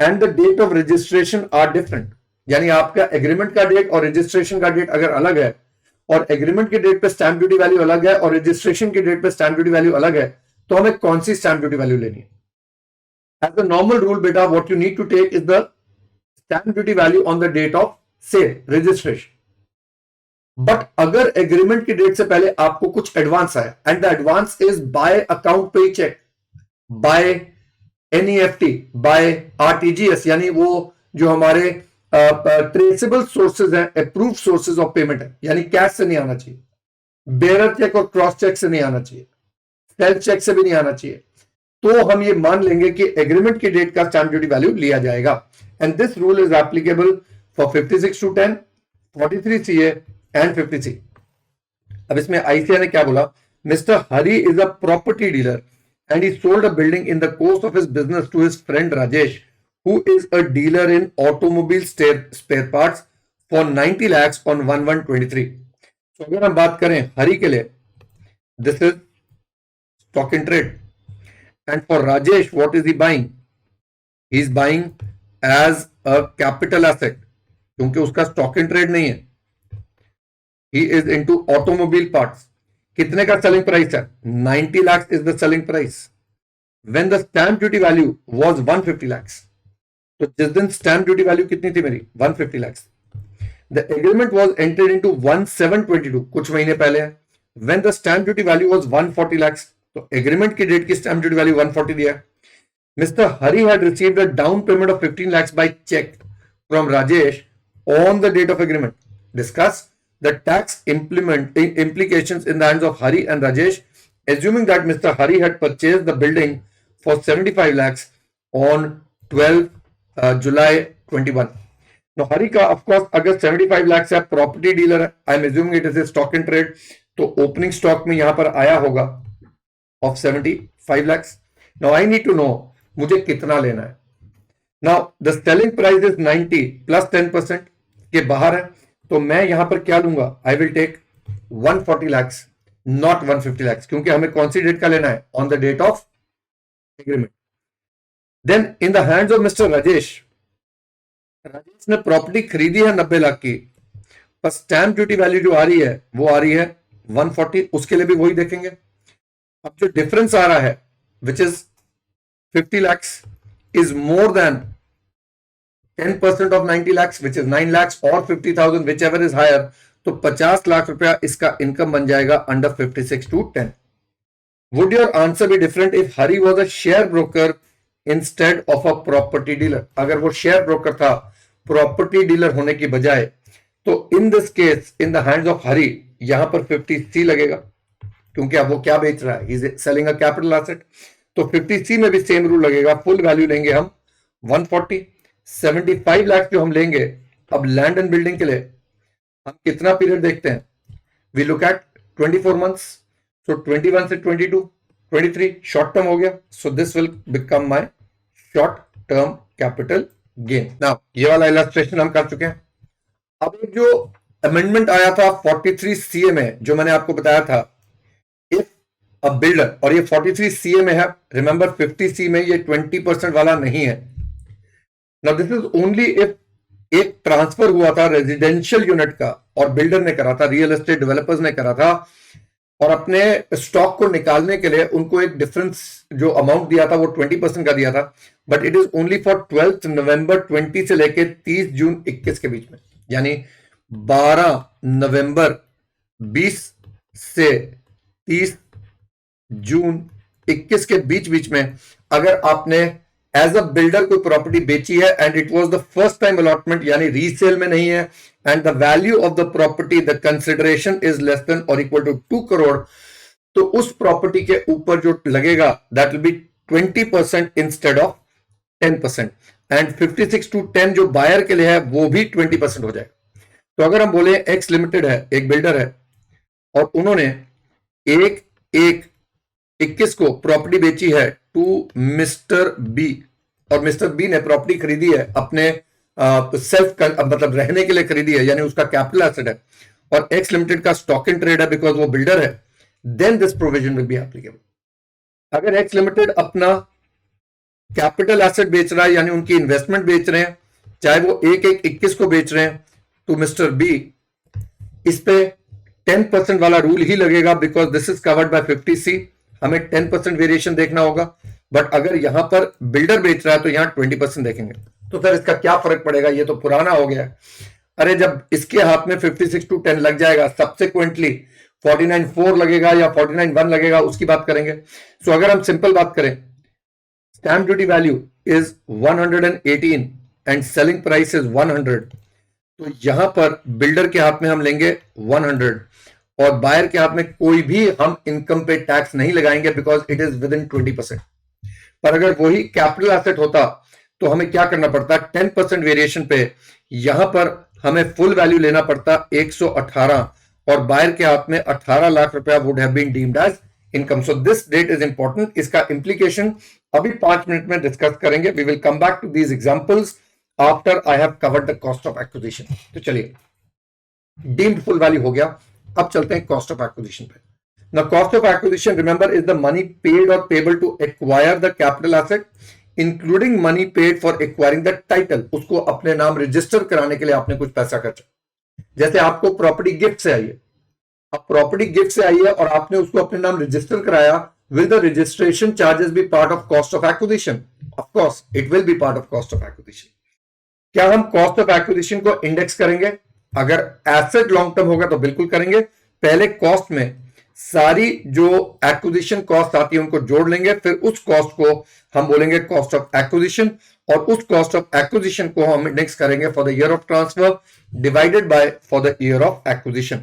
A: and the date of registration are different, यानी आपका एग्रीमेंट का डेट और रजिस्ट्रेशन का डेट अगर अलग है और एग्रीमेंट के डेट पे स्टैंप ड्यूटी वैल्यू अलग है और रजिस्ट्रेशन के डेट पे स्टैंप ड्यूटी वैल्यू अलग है, तो हमें कौन सी स्टैंप ड्यूटी वैल्यू लेनी है? एज अ नॉर्मल रूल बेटा, what you need to take is the stamp duty value on the date of sale registration. But अगर एग्रीमेंट की डेट से पहले आपको कुछ एडवांस आया and the advance is by account पे cheque, by NEFT, by RTGS, यानी वो जो हमारे ट्रेसेबल सोर्सेज हैं, अप्रूव्ड सोर्सेज ऑफ पेमेंट है, यानी कैश से नहीं आना चाहिए, बेरर चेक और क्रॉस चेक से नहीं आना चाहिए, सेल्फ चेक से भी नहीं आना चाहिए, तो हम ये मान लेंगे कि एग्रीमेंट की डेट का स्टैंप ड्यूटी वैल्यू लिया जाएगा। And this rule is applicable for 56 to 10, 43CA and 50C। अब इसमें आईसीआई ने क्या बोला, mister Hari is a property dealer and he sold a building in the course of his business to his friend Rajesh who is a dealer in automobile spare parts for 90 lakhs on 1/1/23। तो अगर हम बात करें हरी के लिए, this is stock in trade, and for Rajesh what is he buying, he is buying as a capital asset, क्योंकि उसका stock in trade नहीं है, he is into automobile parts। कितने का सेलिंग प्राइस है 90 lakhs is the selling price when the stamp duty value was 150 lakhs। तो जिस दिन स्टैंप ड्यूटी वैल्यू कितनी थी मेरी 150 lakhs, the agreement was entered into 1/7/22 कुछ महीने पहले है, when the stamp duty value was 140 lakhs, तो एग्रीमेंट की डेट की स्टैंप ड्यूटी वैल्यू 140 दिया है। Mr. Hari had received a down payment of 15 lakhs by check from Rajesh on the date of agreement। Discuss the tax implications in the hands of Hari and Rajesh, assuming that Mr. Hari had purchased the building for 75 lakhs on 12 July 21। Now Hari का of course अगर 75 lakhs है, property dealer है, I M assuming it is a stock in trade, तो opening stock में यहां पर आया होगा of 75 lakhs। Now I need to know मुझे कितना लेना है। Now the selling price is 90 plus 10% के बाहर है, तो मैं यहां पर क्या लूंगा, I will take 140 lakhs not 150 lakhs, क्योंकि हमें कौन सी डेट का लेना है, on the date of agreement. Then in the hands of mister Rajesh, Rajesh ने प्रॉपर्टी खरीदी है 90 लाख की, पर स्टैंप ड्यूटी वैल्यू जो आ रही है वो आ रही है 140, उसके लिए भी वही देखेंगे। अब जो डिफरेंस आ रहा है which is 50 lakhs is more than 10% of 90 lakhs which is 9 lakhs और 50,000 विच एवर इज हायर, तो 50 लाख रुपया इसका इनकम बन जाएगा under 56 to 10. Would your answer be different if Hari was a share broker instead of a property dealer? अगर वो share broker था property dealer होने की बजाय, तो in this case in the hands of Hari यहां पर 50C लगेगा, क्योंकि अब वो क्या बेच रहा है, he is selling a capital asset. तो 50C में भी सेम रूल लगेगा. फुल वैल्यू लेंगे हम 140. 75 लाख जो हम लेंगे अब लैंड एंड बिल्डिंग के लिए, हम कितना पीरियड देखते हैं, we look at 24 months. So 21 से 22, 23 शॉर्ट टर्म हो गया. So this will become my short term capital gain. Now ये वाला इलस्ट्रेशन हम कर चुके हैं. अब एक जो अमेंडमेंट आया था 43CA में, जो मैंने आपको बताया था, इफ अ बिल्डर, और ये 43CA में है, रिमेंबर 50C में ये 20% वाला नहीं है. Now this is only if एक ट्रांसफर हुआ था रेजिडेंशियल यूनिट का और बिल्डर ने करा था, रियल एस्टेट डेवलपर्स ने करा था, और अपने स्टॉक को निकालने के लिए उनको एक डिफरेंस जो अमाउंट दिया था वो 20% का दिया था, but it is only for 12 नवंबर 20 से लेके 30 जून 21 के बीच में. यानी 12 नवंबर 20 से 30 जून 21 के बीच में अगर आपने एज अ बिल्डर कोई प्रॉपर्टी बेची है and it was the first time allotment, यानी रीसेल में नहीं है, and the value of the property, the consideration is less than और इक्वल टू 2 करोड़, तो उस प्रॉपर्टी के ऊपर जो लगेगा that will be 20% instead of 10%. And 56 to 10 जो बायर के लिए है वो भी 20% हो जाएगा. तो अगर हम बोले एक्स लिमिटेड है, एक बिल्डर है, और उन्होंने 1/1/21 को प्रॉपर्टी बेची है टू मिस्टर बी, और मिस्टर बी ने प्रॉपर्टी खरीदी है अपने सेल्फ मतलब रहने के लिए खरीदी है, यानी उसका कैपिटल एसेट है, और एक्स लिमिटेड का स्टॉक इन ट्रेड है बिकॉज वो बिल्डर है, then this provision will be applicable. अगर एक्स लिमिटेड अपना कैपिटल एसेट बेच रहा है, यानी उनकी इन्वेस्टमेंट बेच रहे हैं, चाहे वो 1/1/21 को बेच रहे हैं टू मिस्टर बी, इस पे 10% वाला रूल ही लगेगा because this is covered bye 50C. हमें 10% वेरिएशन देखना होगा, बट अगर यहां पर बिल्डर बेच रहा है तो यहां 20% देखेंगे. तो फिर इसका क्या फर्क पड़ेगा, ये तो पुराना हो गया है. अरे जब इसके हाथ में 56 to 10 लग जाएगा, सब्सिक्वेंटली 49.4 लगेगा या 49.1 लगेगा, उसकी बात करेंगे. सो अगर हम सिंपल बात करें, stamp duty value is 118 and selling price is 100, तो यहां पर बिल्डर के हाथ में हम लेंगे 100 और बायर के हाथ में कोई भी हम इनकम पे टैक्स नहीं लगाएंगे because it is with in 20%. पर अगर वही कैपिटल एसेट होता तो हमें क्या करना पड़ता, 10% वेरिएशन पे यहां पर हमें फुल वैल्यू लेना पड़ता 118, और बायर के हाथ में 18 लाख रुपया would have been deemed as income. So this date is important. इसका इंप्लीकेशन अभी 5 मिनट में डिस्कस करेंगे. We will come back to these examples after I have covered the cost of acquisition. तो चलिए, डीम्ड फुल वैल्यू हो गया, अब चलते हैं कॉस्ट ऑफ एक्विजिशन पे. Now, cost of acquisition, remember, is the money paid or payable to acquire the capital asset, including money paid for acquiring the title. उसको अपने नाम रजिस्टर कराने के लिए आपने कुछ पैसा खर्चा. जैसे आपको प्रॉपर्टी गिफ्ट से आई है, अब प्रॉपर्टी गिफ्ट से आई है और आपने उसको अपने नाम रजिस्टर कराया, will the registration charges be part of cost of acquisition? Of course, it will be part of cost of acquisition. क्या हम कॉस्ट ऑफ एक्विजिशन को इंडेक्स करेंगे? अगर एसेट लॉन्ग टर्म होगा तो बिल्कुल करेंगे. पहले कॉस्ट में सारी जो एक्विजिशन कॉस्ट आती है उनको जोड़ लेंगे, फिर उस कॉस्ट को हम बोलेंगे कॉस्ट ऑफ एक्विजिशन, और उस कॉस्ट ऑफ एक्विजिशन को हम इंडेक्स करेंगे for the year of transfer divided by for the year of acquisition.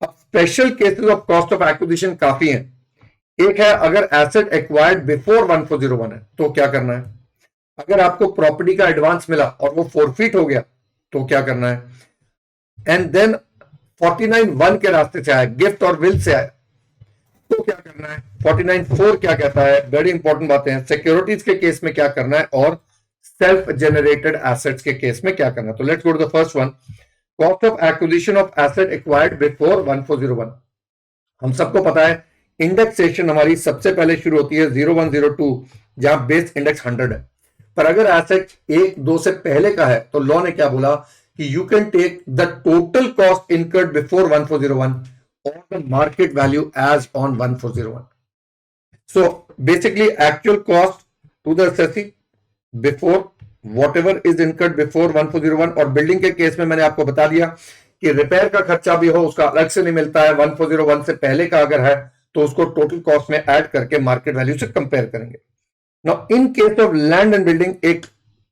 A: अब special cases of cost of acquisition काफी हैं. एक है अगर एसेट एक्वायर्ड बिफोर 1401 है तो क्या करना है. अगर आपको प्रॉपर्टी का एडवांस मिला और वो फोरफीट हो गया तो क्या करना है. एंड देन 49(1) के रास्ते से आया, गिफ्ट और विल से आया, तो क्या करना है. 49(4) क्या कहता है, वेरी इंपॉर्टेंट बातें हैं. सिक्योरिटीज के केस में क्या करना है और सेल्फ जेनरेटेड एसेट्स के केस में क्या करना है. तो let's go to the first one, cost of acquisition of asset acquired before 1401. हम सबको पता है इंडेक्सेशन हमारी सबसे पहले शुरू होती है 0102, जहां बेस इंडेक्स 100 है. पर अगर एसेट 1-2 से पहले का है तो लॉ ने क्या बोला कि you can take the total cost incurred before 1401 और the market value as on 1401. So basically actual cost to the assessee before what ever is incurred before 1401। और बिल्डिंग के केस में मैंने आपको बता दिया कि रिपेयर का खर्चा भी हो उसका अलग से नहीं मिलता है, 1401 से पहले का अगर है तो उसको टोटल कॉस्ट में ऐड करके मार्केट वैल्यू से कंपेयर करेंगे। Now in case of land and building एक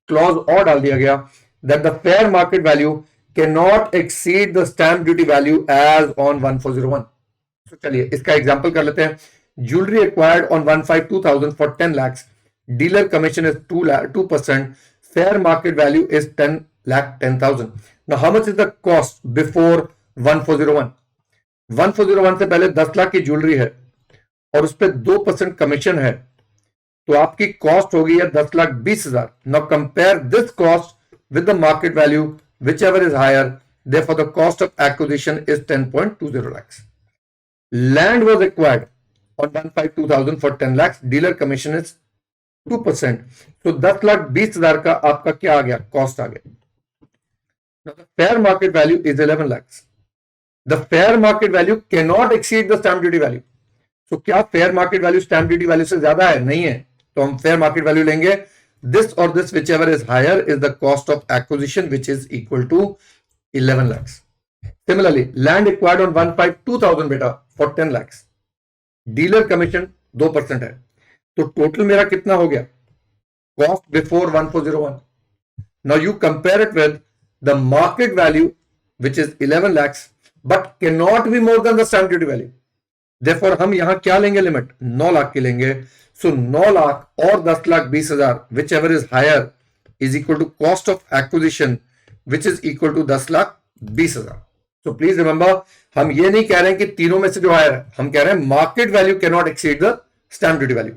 A: क्लॉज और डाल दिया गया that the fair market value can not exceed the stamp duty value as on 1401। तो चलिए इसका एग्जांपल कर लेते हैं। Jewellery acquired on 152,000 for 10 lakhs, dealer commission is 2%, fair market value is 10,10,000. Now how much is the cost before 1401? 1401 से पहले 10 लाख की jewellery है और उस पर 2% कमीशन है, तो आपकी कॉस्ट होगी 10,20,000। Now compare this cost with the market value which ever is higher, therefore the cost of acquisition is 10.20 lakhs. Land was acquired on 152,000 for 10 lakhs, dealer commission is 2%, तो 10,20,000 का आपका क्या आ गया, कॉस्ट आ गया। Fair market value is 11 lakhs. The fair market value can not exceed the stamp duty value. तो क्या fair market value stamp duty value से ज्यादा है? नहीं है, तो हम फेयर मार्केट वैल्यू लेंगे दिस और this which ever is higher is the cost of acquisition which is equal to 11 lakhs. Similarly land acquired on 152,000 बेटा फॉर 10 lakhs, डीलर कमीशन 2% है, तो टोटल मेरा कितना हो गया, cost before 1401। Now you compare it with the market value which is 11 lakhs but can not be more than the stamp duty value. Therefore हम यहां क्या लेंगे, लिमिट 9 लाख की लेंगे। सो 9 लाख और 10,20,000 which ever is higher is equal to cost of acquisition which is equal to 10,20,000। So please remember, हम ये नहीं कह रहे हैं कि तीनों में से जो हायर है, हम कह रहे हैं market value can not exceed the stamp duty value.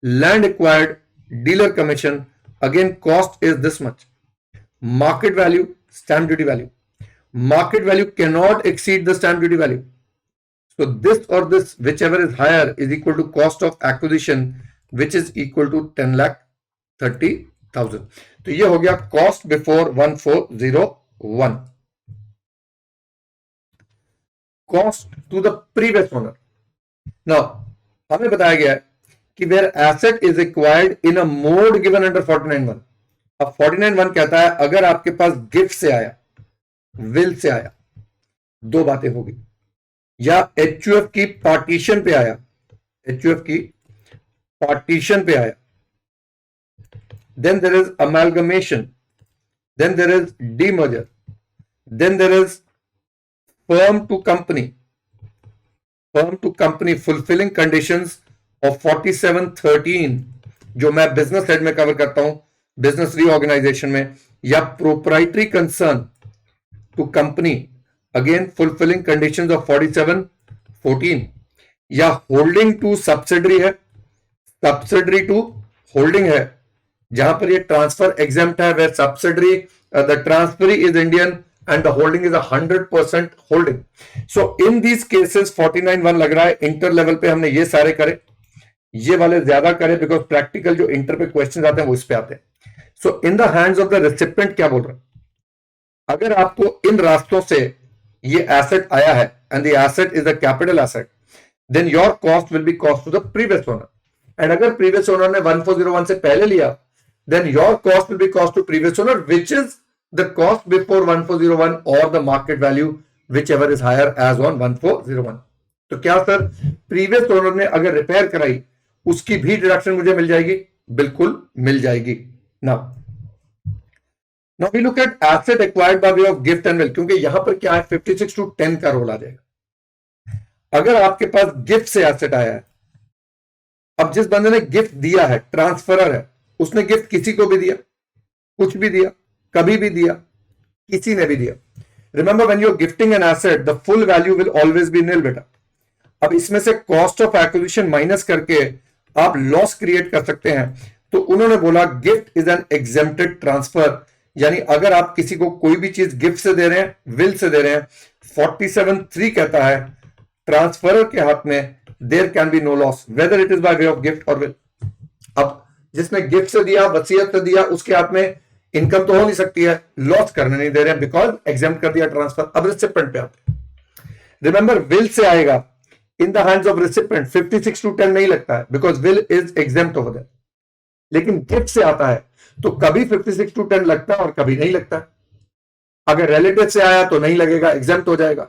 A: Land acquired, dealer commission, again cost is this much. Market value, stamp duty value. Market value cannot exceed the stamp duty value. So this or this, whichever is higher, is equal to cost of acquisition, which is equal to 10,30,000. तो ये हो गया cost before 1401. Cost to the previous owner. Now हमें बताया गया है कि where asset is acquired in a mode given under 49(1). अब 49(1) कहता है अगर आपके पास गिफ्ट से आया, विल से आया, दो बातें होगी, या एचयूएफ की पार्टीशन पे आया, एचयूएफ की पार्टीशन पे आया, then there is amalgamation, then there is demerger, then there is firm to company fulfilling conditions of 4713 जो मैं बिजनेस हेड में कवर करता हूं, बिजनेस रीऑर्गेनाइजेशन में, या proprietary concern to company again fulfilling conditions of 4714, या होल्डिंग टू सब्सिडरी है, subsidiary to holding है, जहां पर ये ट्रांसफर एग्जेम्प्ट है, where subsidiary the transferee is Indian and the holding is 100% holding. So in these cases 49(1) लग रहा है इंटर लेवल पे हमने ये सारे करे, ये वाले ज्यादा करे बिकॉज प्रैक्टिकल जो इंटर पे क्वेश्चन आते हैं वो इस पे आते हैं। So in the hands of the recipient क्या बोल रहा है, अगर आपको इन रास्तों से ये एसेट आया है and the asset is the capital asset, then your cost will be cost to the previous owner, and अगर प्रीवियस ओनर ने 1401 से पहले लिया then your cost will be cost to previous owner which is the cost before 1401 or the market value whichever is higher as on 1401. तो क्या sir previous owner ने अगर repair कराई उसकी भी डिडक्शन मुझे मिल जाएगी? बिल्कुल मिल जाएगी। Now we look at asset acquired by way of gift and will, क्योंकि यहां पर क्या है 56:10 का रोल आ जाएगा। अगर आपके पास गिफ्ट से एसेट आया है, अब जिस बंदे ने गिफ्ट दिया है, ट्रांसफरर है, उसने गिफ्ट किसी को भी दिया, कुछ भी दिया, कभी भी दिया, किसी ने भी दिया। Remember when you are gifting an asset the full value will always be nil बेटा। अब इसमें से कॉस्ट ऑफ एक्विजिशन माइनस करके आप लॉस क्रिएट कर सकते हैं। तो उन्होंने बोला gift is an exempted transfer, यानी अगर आप किसी को कोई भी चीज गिफ्ट से दे रहे हैं, विल से दे रहे हैं, 47(3) कहता है ट्रांसफरर के हाथ में there can be no loss whether it is by way of gift और विल। अब जिसने गिफ्ट से दिया, वसीयत से दिया, उसके हाथ में इनकम तो हो नहीं सकती है, लॉस करने नहीं दे रहे हैं बिकॉज एग्जेम्प्ट कर दिया ट्रांसफर। अब रिसिपेंट पे आते हैं, रिमेंबर विल से आएगा in the hands of recipient 56:10 नहीं लगता है because will is exempt over there, लेकिन गिफ्ट से आता है तो कभी 56(2)(10) लगता है और कभी नहीं लगता। अगर रिलेटिव से आया तो नहीं लगेगा, एग्जेम्प्ट हो जाएगा।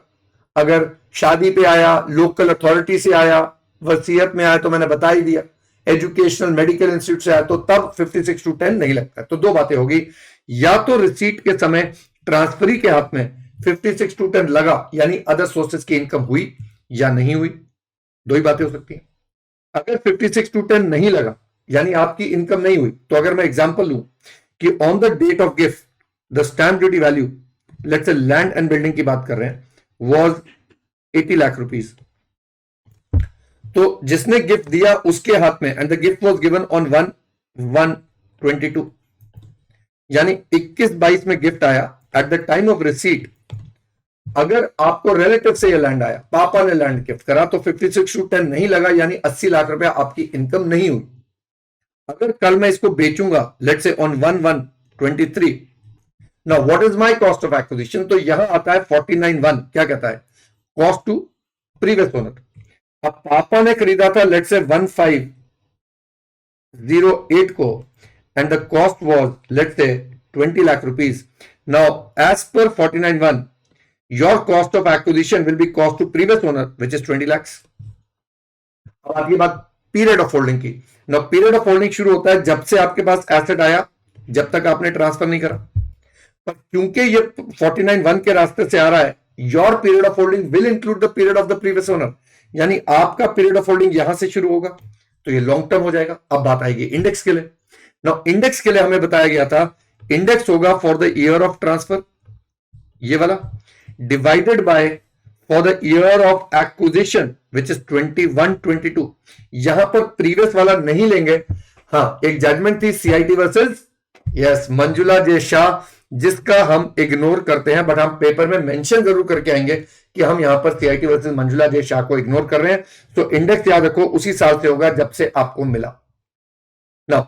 A: अगर शादी पे आया, लोकल अथॉरिटी से आया, वसीयत में आया तो मैंने बता ही दिया, एजुकेशनल मेडिकल इंस्टीट्यूट से आया तो तब 56(2)(10) नहीं लगता। तो दो बातें होगी, या तो रिसीट के समय ट्रांसफरी के हाथ में 56(2)(10) लगा, यानी अदर सोर्सेज की इनकम हुई या नहीं हुई, दो ही बातें हो सकती हैं। अगर 56(2)(10) नहीं लगा यानी आपकी इनकम नहीं हुई, तो अगर मैं एग्जांपल लूं कि on the date of gift the stamp duty value, let's say land and building की बात कर रहे हैं, वॉज 80 लाख रुपीज, तो जिसने गिफ्ट दिया उसके हाथ में, and the gift was given on 1/1/22, यानी 21/22 में गिफ्ट आया। Eight the time of receipt अगर आपको रिलेटिव से ये लैंड आया, पापा ने लैंड गिफ्ट करा, तो 56(2)(10) नहीं लगा, यानी 80 लाख रुपया आपकी इनकम नहीं हुई। अगर कल मैं इसको बेचूंगा, let's say on 1/1/23, now what is my cost of acquisition, तो यहां आता है 49(1), क्या कहता है, कॉस्ट टू प्रीवियस ओनर। अब पापा ने खरीदा था लेट्स से 1508 को, and the cost was let's say 20 lakh rupees. Now as per 49(1), your cost of acquisition will be cost to previous owner which is 20 lakhs। अब आती बात पीरियड ऑफ होल्डिंग की। नाउ पीरियड ऑफ होल्डिंग शुरू होता है जब से आपके पास एसेट आया, जब तक आपने ट्रांसफर नहीं करा। पर क्योंकि ये 49(1) के रास्ते से आ रहा है, your period of holding will include the period of the previous owner, यानी आपका पीरियड ऑफ होल्डिंग यहां से शुरू होगा, तो ये लॉन्ग टर्म हो जाएगा। अब बात आएगी इंडेक्स के लिए। नाउ इंडेक्स के लिए हमें बताया गया था, इंडेक्स होगा for the year of transfer, ये वाला, divided by for the year of acquisition which is 21-22। यहां पर प्रीवियस वाला नहीं लेंगे। हाँ, एक जजमेंट थी CIT versus yes Manjula J Shah, जिसका हम इग्नोर करते हैं, बट हम पेपर में मेंशन जरूर करके आएंगे कि हम यहां पर CIT versus Manjula J Shah को इग्नोर कर रहे हैं। तो इंडेक्स याद रखो उसी साल से होगा जब से आपको मिला। ना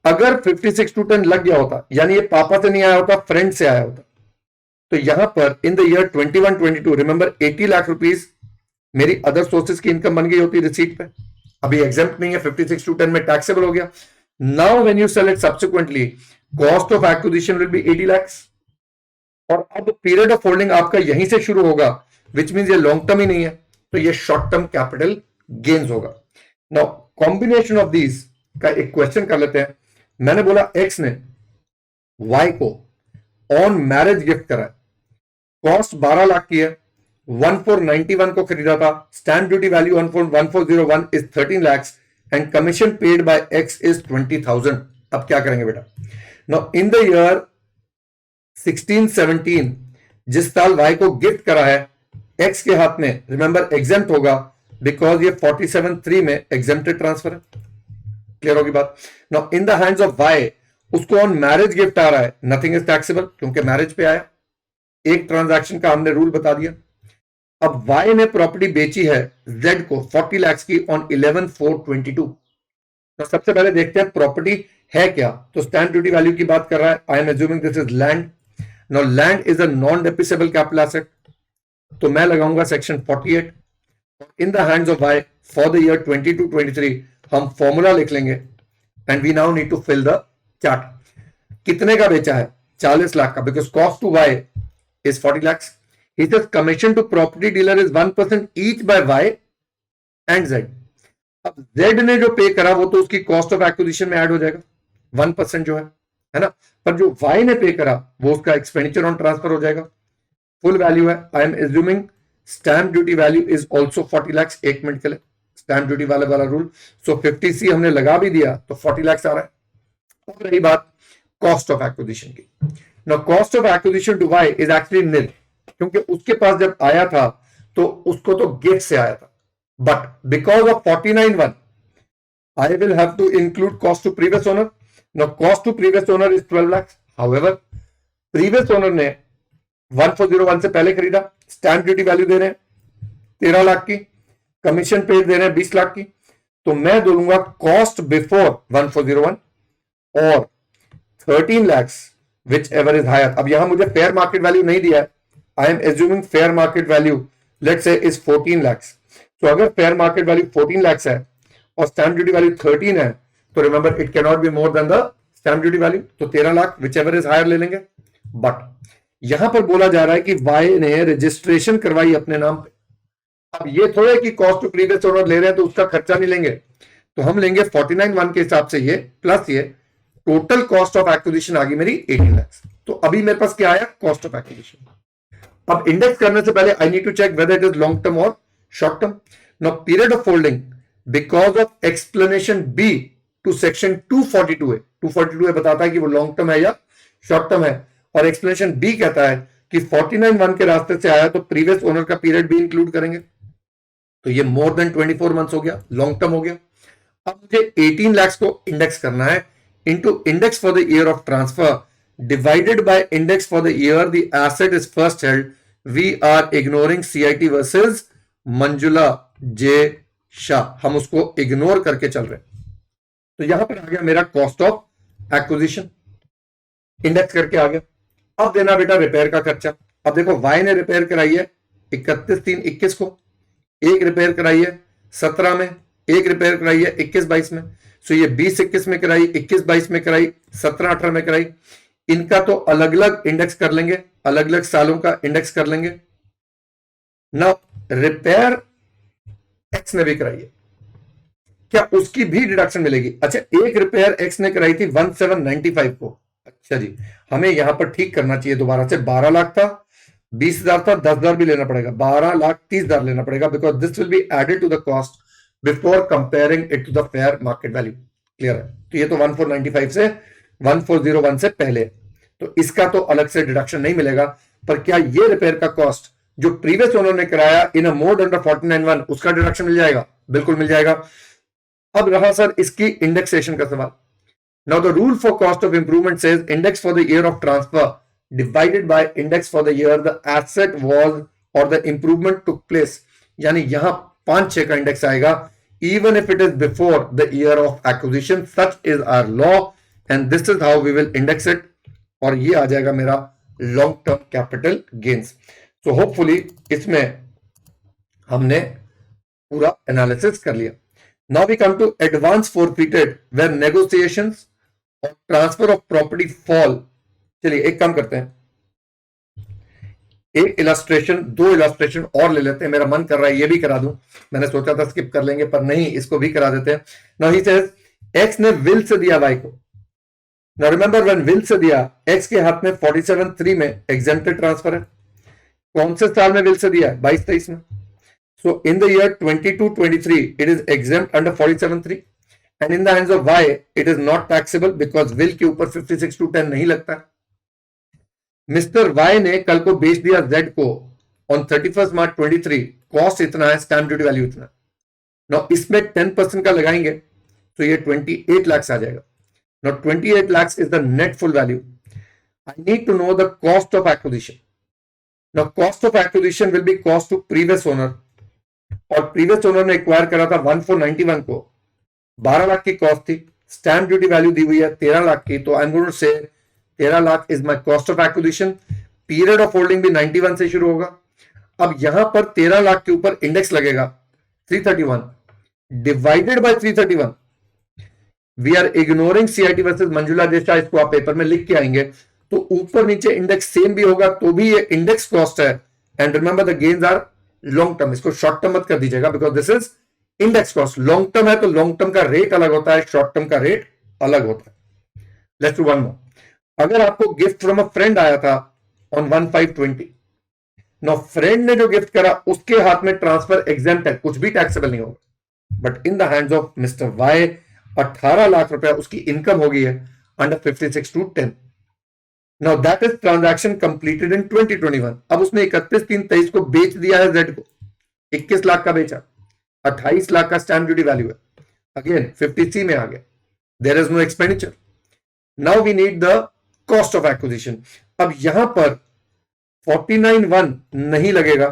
A: अगर 56(2)(10) लग गया होता, यानी ये पापा से नहीं आया होता, फ्रेंड से आया होता, तो यहां पर in the year 21-22 remember 80 lakh rupees मेरी अदर सोर्सेज की इनकम बन गई होती रिसीट पे। अभी एग्जेम्प्ट नहीं है, 56(2)(10) में टैक्सेबल हो गया। Now when you sell it subsequently, cost of acquisition will be 80 lakhs, और अब पीरियड ऑफ होल्डिंग आपका यहीं से शुरू होगा, विच मींस ये लॉन्ग टर्म ही नहीं है, तो ये शॉर्ट टर्म कैपिटल गेन्स होगा। नाउ कॉम्बिनेशन ऑफ दीज का एक क्वेश्चन कर लेते हैं। मैंने बोला एक्स ने वाई को ऑन मैरिज गिफ्ट करा, कॉस्ट 12 लाख की है, 1491 को खरीदा था, stamp duty value 1401 is 13 lakhs and commission paid by x is 20,000। अब क्या करेंगे बेटा, नाउ इन द ईयर 1617 जिस साल वाई को गिफ्ट करा है, एक्स के हाथ में रिमेंबर एग्जेम्प्ट होगा, बिकॉज ये 47(3) में एग्जेम्प्टेड ट्रांसफर है। क्लियर होगी बात। Now in the hands of Y, उसको ऑन मैरिज गिफ्ट आ रहा है, नथिंग इज टैक्सेबल क्योंकि मैरिज पे आया, एक ट्रांजैक्शन का हमने रूल बता दिया। अब वाई ने प्रॉपर्टी बेची है जेड को 40 lakhs की ऑन 11/4/22। तो सबसे पहले देखते हैं प्रॉपर्टी है क्या, तो स्टैंप ड्यूटी वैल्यू की बात कर रहा है। I am assuming this is land. Now land is a non depreciable capital asset, तो मैं लगाऊंगा section 48 in the hands of Y for the year 22-23। हम फॉर्मूला लिख लेंगे and we now need to fill the chart. कितने का बेचा है, 40 लाख का, because cost to Y is 40 lakhs। He says commission to property dealer is 1% each by Y and Z। अब Z ने जो पे करा वो तो उसकी कॉस्ट ऑफ एक्विजिशन में ऐड हो जाएगा, 1% जो है ना, पर जो Y ने पे करा वो उसका एक्सपेंडिचर ऑन ट्रांसफर हो जाएगा। फुल वैल्यू है, I am assuming stamp duty value is also 40 lakhs। एक मिनट के लिए स्टैंप ड्यूटी वाला रूल, सो 50C हमने लगा भी दिया तो 40 lakhs आ रहा है। अब रही बात कॉस्ट ऑफ एक्विजिशन की। Now cost of acquisition to Y is actually nil, क्योंकि उसके पास जब आया था तो उसको तो गिफ्ट से आया था, but because of 49(1) I will have to include cost to previous owner. Now cost to previous owner is 12 lakhs। However previous owner ने 1401 से पहले खरीदा, स्टैंप ड्यूटी वैल्यू दे रहे हैं 13 लाख की, कमीशन पेड दे रहे हैं 20 लाख की, तो मैं दूंगा कॉस्ट बिफोर 1401 और 13 lakhs which ever is higher. अब यहां मुझे फेयर मार्केट वैल्यू नहीं दिया है, I am assuming fair market value let's say is 14 lakhs। तो अगर फेयर मार्केट वैल्यू 14 lakhs है और स्टैंप ड्यूटी वैल्यू 13 है, तो remember it cannot be more than the stamp duty value, तो 13 lakh which ever is higher ले लेंगे। But यहां पर बोला जा रहा है कि वाई ने रजिस्ट्रेशन करवाई अपने नाम पे। अब ये थोड़े कि कॉस्ट टू प्रीवियस ओनर ले रहे हैं तो उसका खर्चा नहीं लेंगे, तो हम लेंगे 49(1) के हिसाब से ये प्लस ये टोटल कॉस्ट ऑफ एक्विजिशन आ गई मेरी 18 लाख। तो अभी मेरे पास क्या आया, कॉस्ट ऑफ एक्विजिशन। अब इंडेक्स करने से पहले I need to check whether it is long term और short term. Now period of holding because of explanation B to section 242 है, 242 बताता है कि वो लॉन्ग टर्म है या शॉर्ट टर्म है, और एक्सप्लेनेशन बी कहता है कि 49(1) के रास्ते से आया तो प्रीवियस ओनर का पीरियड भी इंक्लूड करेंगे। तो ये मोर देन 24 मंथ्स हो गया, लॉन्ग टर्म हो गया। अब मुझे 18 लाख को इंडेक्स करना है into index for the year of transfer divided by index for the year the asset is first held. We are ignoring CIT versus Manjula J Shah, हम उसको इग्नोर करके चल रहे हैं। तो यहां पर आ गया मेरा कॉस्ट ऑफ एक्विजिशन, इंडेक्स करके आ गया। अब देना बेटा रिपेयर का खर्चा। अब देखो वाई ने रिपेयर कराई है 31/3/21 को, एक रिपेयर कराई है 17 में, एक रिपेयर कराई है 21-22 में। सो ये 20-21 में कराई, 21-22 में कराई, 17-18 में कराई। इनका तो अलग अलग इंडेक्स कर लेंगे, अलग अलग सालों का इंडेक्स कर लेंगे ना। रिपेयर एक्स ने भी कराई है, क्या उसकी भी डिडक्शन मिलेगी? अच्छा, एक रिपेयर एक्स ने कराई थी 1795 को। अच्छा जी, हमें यहां पर ठीक करना चाहिए दोबारा से। 12 लाख था, 20,000 था, 10,000 भी लेना पड़ेगा, 12,30,000 लेना पड़ेगा, because this will be added to the cost before comparing it to the fair market value. Clear है? तो ये तो 1495 से 1401 से पहले, तो इसका तो अलग से डिडक्शन नहीं मिलेगा। पर क्या ये रिपेयर का कॉस्ट जो प्रीवियस ओनर ने कराया इन अ मोड अंडर 49(1) उसका डिडक्शन मिल जाएगा? बिल्कुल मिल जाएगा। अब रहा सर इसकी इंडेक्सेशन का सवाल। Now the rule for cost of improvement says index for the year of transfer divided by index for the year the asset was or the improvement took place। यानी यहां 5-6 का इंडेक्स आएगा even if it is before the year of acquisition। such is our law and this is how we will index it। और ये आ जाएगा मेरा long term capital gains. तो hopefully इसमें हमने पूरा एनालिसिस कर लिया। Now we come to advance forfeited where negotiations और ट्रांसफर ऑफ प्रॉपर्टी फॉल। चलिए एक काम करते हैं, एक इलस्ट्रेशन, 2 इलस्ट्रेशन और ले लेते हैं। मेरा मन कर रहा है ये भी करा दूं, मैंने सोचा था स्किप कर लेंगे पर नहीं, इसको भी करा देते हैं। नाउ ही सेज एक्स ने विल से दिया वाई को। Now remember when will say दिया, एक्स के हाथ में 47(3) में एग्जेम्प्टेड ट्रांसफर है। कौन से साल में विल से दिया है? 22-23 में। So in the year 22-23 it is exempt under 47(3) and in the hands of Y it is not taxable because will के ऊपर 56(2)(10) नहीं लगता। मिस्टर Y ने कल को बेच दिया Z को on 31st March 23, कॉस्ट इतना है, स्टैंप ड्यूटी वैल्यू इतना। नाउ इसमें 10% का लगाएंगे तो ये 28 लाख आ जाएगा। Now 28 lakh is the net full value. I need to know the cost of acquisition. Now cost of acquisition will be cost to previous owner, और प्रीवियस ओनर ने एक्वायर करा था 1491 को, 12 लाख की कॉस्ट थी, स्टैंप ड्यूटी वैल्यू दी हुई है 13 लाख की। तो आई एम गोइंग टू से 13 lakh is my cost of acquisition. Period of holding भी 91 से शुरू होगा। अब यहां पर 13 लाख के ऊपर इंडेक्स लगेगा 331 divided by 331। We are ignoring CIT versus Manjula जैसा, इसको आप पेपर में लिख के आएंगे तो ऊपर नीचे इंडेक्स सेम भी होगा तो भी ये इंडेक्स कॉस्ट है। And remember the gains are long term, इसको शॉर्ट टर्म मत कर दीजिएगा because this is index cost. Long term है तो लॉन्ग टर्म का रेट अलग होता है, शॉर्ट टर्म का रेट अलग होता है। Let's do one more. अगर आपको गिफ्ट फ्रॉम अ फ्रेंड आया था ऑन 15/20, नो फ्रेंड ने जो गिफ्ट करा उसके हाथ में ट्रांसफर एग्जेम्प्ट है, कुछ भी टैक्सेबल नहीं होगा। But in the hands of mister Y 18 lakh रुपया उसकी इनकम हो गई है under 56(2)(10। Now that is transaction completed in 2021। अब उसने 31/3/23 को बेच दिया है जेड को, 21 लाख का बेचा, 28 लाख का स्टैंप ड्यूटी वैल्यू है, अगेन 50C में आ गया, there is no expenditure. Now we need the cost of acquisition. अब यहां पर 49(1) नहीं लगेगा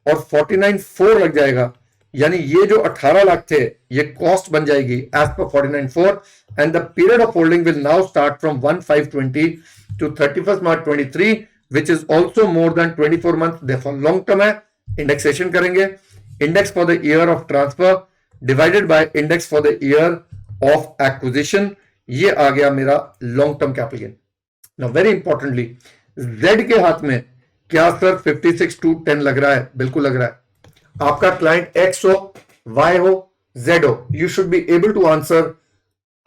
A: और 49(4) लग जाएगा, यानी ये जो 18 लाख थे ये कॉस्ट बन जाएगी as per 49(4) and the period of holding will now start from 1/5/20 to 31st March 23 which is also more than 24 months, therefore long term है। इंडेक्सेशन करेंगे, index for the year of transfer divided by index for the year of acquisition. ये आ गया मेरा long term capital gain. Now very importantly, Z के हाथ में क्या सर 56 to 10 लग रहा है? बिल्कुल लग रहा है। आपका क्लाइंट एक्स हो, वाई हो, जेड हो, you should be able to answer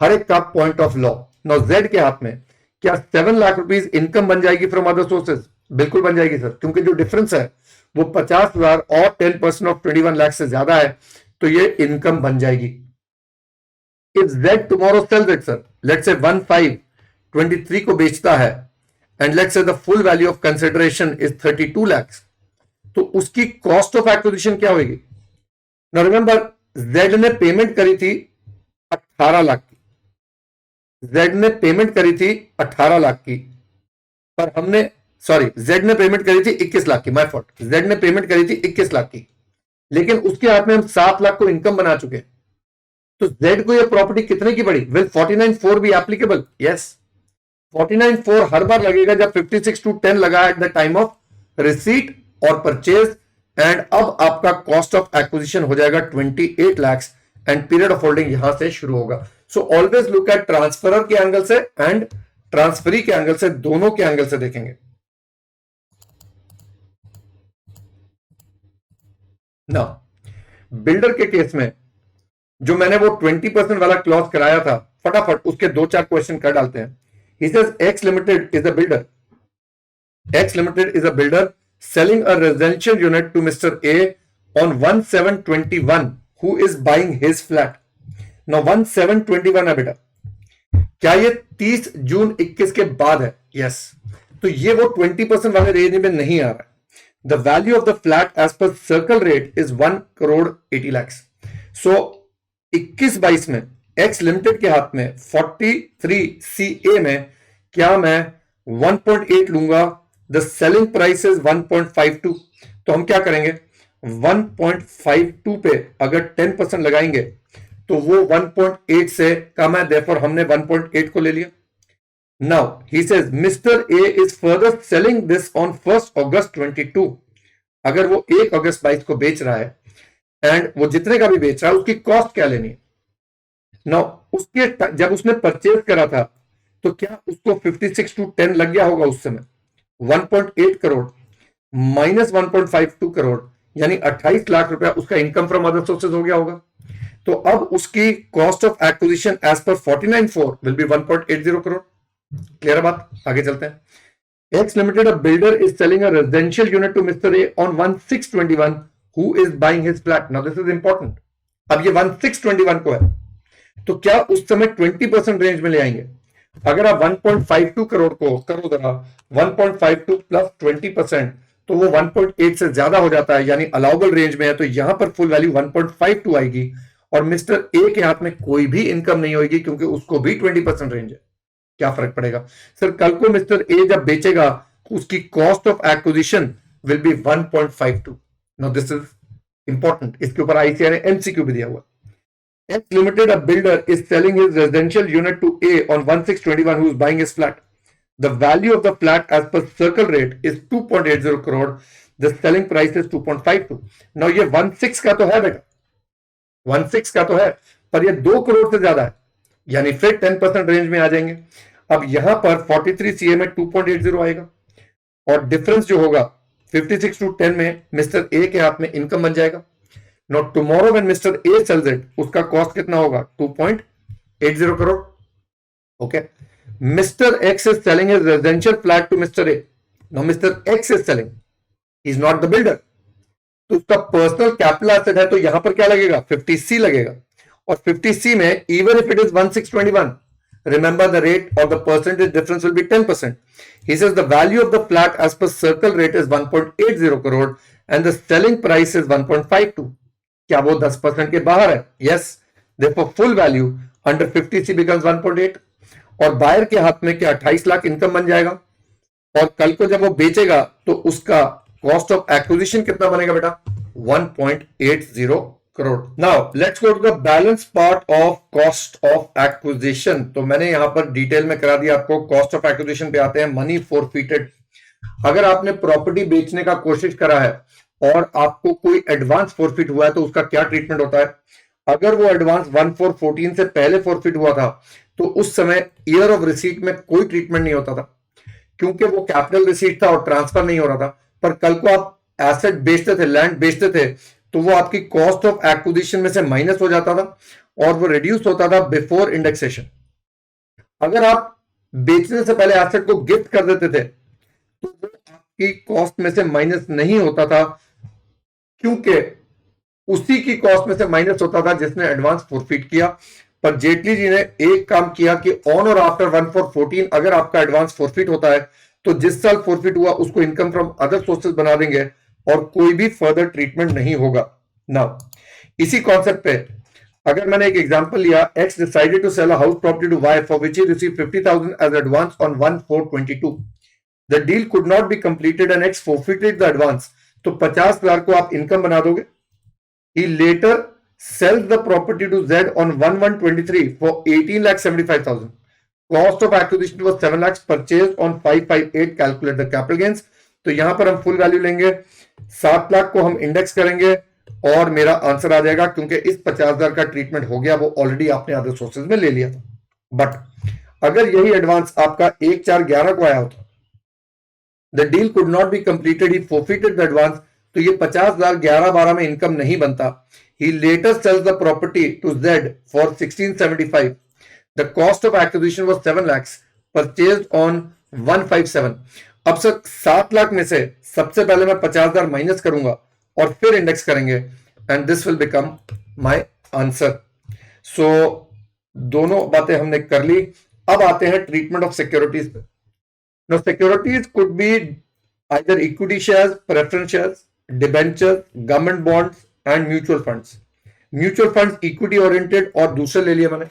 A: हर एक का point of law. Now Z के हाथ में क्या 7 लाख रुपीज इनकम बन जाएगी फ्रॉम अदर सोर्सेज? बिल्कुल बन जाएगी सर, क्योंकि जो डिफरेंस है वो 50,000 और 10% ऑफ 21 लाख से ज्यादा है, तो ये इनकम बन जाएगी। If Z tomorrow sells it sir, let's say 1523 को बेचता है and let's say the full value of consideration is 32 lakhs, तो उसकी कॉस्ट ऑफ एक्विजिशन क्या होगी? नाउ रिमेंबर, जेड ने पेमेंट करी थी 18 लाख की, जेड ने पेमेंट करी थी 18 लाख की, पर हमने सॉरी जेड ने पेमेंट करी थी 21 लाख की, माय फॉल्ट, जेड ने पेमेंट करी थी 21 लाख की, लेकिन उसके हाथ में हम 7 लाख को इनकम बना चुके हैं। तो जेड को ये प्रॉपर्टी कितने की पड़ी? Will 49(4) be applicable? यस, 49(4) हर बार लगेगा जब 56 to 10 लगा eight the time of receipt और परचेज, एंड अब आपका कॉस्ट ऑफ एक्विजिशन हो जाएगा 28 lakhs and period of holding यहां से शुरू होगा। So always look at transferor के एंगल से एंड ट्रांसफरी के एंगल से, दोनों के एंगल से देखेंगे ना। बिल्डर के केस में जो मैंने वो 20% वाला क्लॉज कराया था, फटाफट उसके 2-4 क्वेश्चन कर डालते हैं। He says X Limited is a builder. X Limited is a builder selling a residential unit to Mr. A on 1/7/21, who is buying his flat. Now 1/7/21 है बेटा, क्या ये 30 जून 21 के बाद है? यस, तो ये वो 20% वाले रेंज में नहीं आ रहा है। The value of the flat as per circle rate is 1,80 lakhs. So 21-22 में एक्स लिमिटेड के हाथ में 43CA में क्या मैं 1.8 लूंगा? द सेलिंग प्राइस इज 1.52, तो हम क्या करेंगे? 1.52 पे अगर 10% लगाएंगे तो वो 1.8 से कम है, देयरफॉर हमने 1.8 को ले लिया। Now he says mister A is further selling this on 1 अगस्त 22। अगर वो 1 अगस्त 22 को बेच रहा है एंड वो जितने का भी बेच रहा है उसकी कॉस्ट क्या लेनी है? नाउ उसके जब उसने परचेज करा था तो क्या उसको 56 to 10 लग गया होगा उस समय? 1.8 करोड़ माइनस 1.52 करोड़ यानी 28 लाख रुपया उसका इनकम फ्रॉम अदर सोर्सेज हो गया होगा। तो अब उसकी cost of acquisition as per 49(4) will be 1.80 crore. Clear है बात? आगे चलते हैं। X Limited, a builder, is selling a residential unit to Mr. A on 1/6/21, who is buying his flat. Now this is important. अब ये 1/6/21 को है, तो क्या उस समय 20% रेंज में ले आएंगे? अगर आप 1.52 करोड़ को करो जरा 1.52 प्लस 20%, तो वो 1.8 से ज्यादा हो जाता है, यानी अलाउबल रेंज में है, तो यहां पर फुल वैल्यू 1.52 आएगी और मिस्टर ए के हाथ में कोई भी इनकम नहीं होगी क्योंकि उसको भी 20% रेंज है। क्या फर्क पड़ेगा सर? कल को मिस्टर ए जब बेचेगा उसकी cost of acquisition will B 1.52। Now this is important, इसके ऊपर आईसीआर ने एमसीक्यू भी दिया हुआ। X Limited, a builder, is selling his residential unit to A on 1/6/21, who is buying his flat. The value of the flat as per circle rate is 2.80 crore. The selling price is 2.52. Now ये 1/6 का तो है बेटा, 1/6 का तो है, पर ये 2 करोड़ से ज्यादा है, यानी फिर 10% रेंज में आ जाएंगे। अब यहां पर 43CA में 2.80 आएगा और डिफरेंस जो होगा 56 to 10 में मिस्टर ए के हाथ में इनकम बन जाएगा। Now tomorrow when Mr. A sells it, उसका कॉस्ट कितना होगा? 2.80 crore. Okay. Mr. X is selling his residential flat to Mr. A. Now Mr. X is selling. He is not the builder. तो उसका पर्सनल कैपिटल एसेट है, तो यहां पर क्या लगेगा? 50C लगेगा। और 50C में even if it is 1/6/21, remember the rate or the percentage difference will be 10%. He says the value of the flat as per circle rate is 1.80 crore and the selling price is 1.52. क्या वो 10% के बाहर है? Yes, देखो full value under 50C becomes 1.8 और buyer के हाथ में क्या 28 लाख इनकम बन जाएगा और कल को जब वो बेचेगा तो उसका कॉस्ट ऑफ एक्विजिशन कितना बनेगा बेटा? 1.80 crore. Now let's go to the balance part of cost of acquisition. तो मैंने यहां पर डिटेल में करा दिया आपको। कॉस्ट ऑफ एक्विजिशन पे आते हैं। मनी फोरफीटेड। अगर आपने प्रॉपर्टी बेचने का कोशिश करा है और आपको कोई एडवांस फोरफिट हुआ है तो उसका क्या ट्रीटमेंट होता है? अगर वो एडवांस 1/4/14 से पहले फोरफिट हुआ था तो उस समय ईयर ऑफ रिसीट में कोई ट्रीटमेंट नहीं होता था, क्योंकि वो कैपिटल रिसीट था और ट्रांसफर नहीं हो रहा था। पर कल को आप एसेट बेचते थे, लैंड बेचते थे, तो वो आपकी कॉस्ट ऑफ एक्विजिशन में से माइनस हो जाता था और वो रिड्यूस होता था बिफोर इंडेक्सेशन। अगर आप बेचने से पहले एसेट को गिफ्ट कर देते थे तो वो आपकी कॉस्ट में से माइनस नहीं होता था, क्योंकि उसी की कॉस्ट में से माइनस होता था जिसने एडवांस फॉरफिट किया। पर जेटली जी ने एक काम किया कि ऑन और आफ्टर 1/4/14 अगर आपका एडवांस फॉरफिट होता है तो जिस साल फॉरफिट हुआ उसको इनकम फ्रॉम अदर सोर्सेज बना देंगे और कोई भी फर्दर ट्रीटमेंट नहीं होगा। नाउ इसी कॉन्सेप्ट पे अगर मैंने एक एग्जांपल लिया, X decided to sell a house property to Y for which he received 50,000 as advance on 1/4/22। The deal could not be completed and X forfeited the advance, तो 50,000 को आप इनकम बना दोगे। He later sells the property to Z on 1/1/23 for 18,75,000. Cost of acquisition was 7 lakhs, purchased on 5/5/8, calculate the capital gains। तो यहां पर हम full value लेंगे, 7 लाख को हम इंडेक्स करेंगे और मेरा आंसर आ जाएगा, क्योंकि इस 50,000 का ट्रीटमेंट हो गया, वो ऑलरेडी आपने अदर सोर्सेज में ले लिया था। बट अगर यही एडवांस आपका 1/4/11 को आया होता, the deal could not be completed, he forfeited the advance, तो ये 50,000 11/12 में इनकम नहीं बनता। He later sells the property to Z for 1675. The cost of acquisition was 7 lakhs, purchased on 157. अब सर 7 लाख में से सबसे पहले मैं 50,000 माइनस करूंगा और फिर इंडेक्स करेंगे, and this will become my answer. So दोनों बातें हमने कर ली। अब आते हैं ट्रीटमेंट ऑफ सिक्योरिटीज पे। Now securities could be either equity shares, preference shares, debenture, government bonds and mutual funds. Mutual funds equity oriented और दूसरे ले लिए मैंने।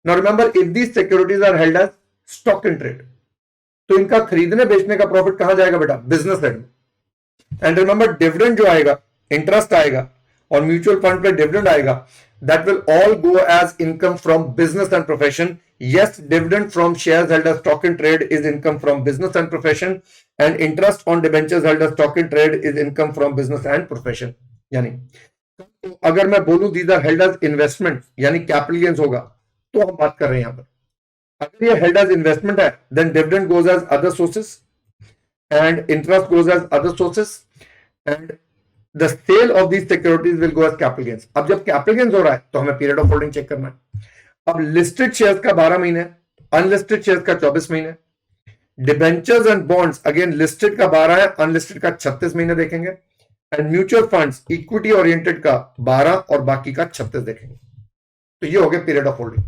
A: Now remember, if these securities are held as stock in trade, तो इनका खरीदने बेचने का प्रॉफिट कहां जाएगा बेटा? बिजनेस हेड में। एंड रिमेंबर, डिविडेंड जो आएगा, इंटरेस्ट आएगा और म्यूचुअल फंड पे डिविडेंड आएगा, that will all go as income from business and profession. Yes, dividend from shares held as stock in trade is income from business and profession, and interest on debentures held as stock in trade is income from business and profession। यानी तो अगर मैं बोलूं these are held as investment, यानी capital gains होगा, तो हम बात कर रहे हैं यहां पर। अगर ये held as investment है, then dividend goes as other sources and interest goes as other sources, and the sale of these securities will go as capital gains। अब जब कैपिटल गेन्स हो रहा है तो हमें पीरियड ऑफ होल्डिंग चेक करना है। अब लिस्टेड शेयर्स का 12 महीने, अनलिस्टेड शेयर्स का 24 महीने। Debentures and bonds again listed का 12 है, अनलिस्टेड का 36 महीने देखेंगे। And mutual funds equity oriented का 12 और बाकी का 36 देखेंगे। तो ये हो गया period of holding.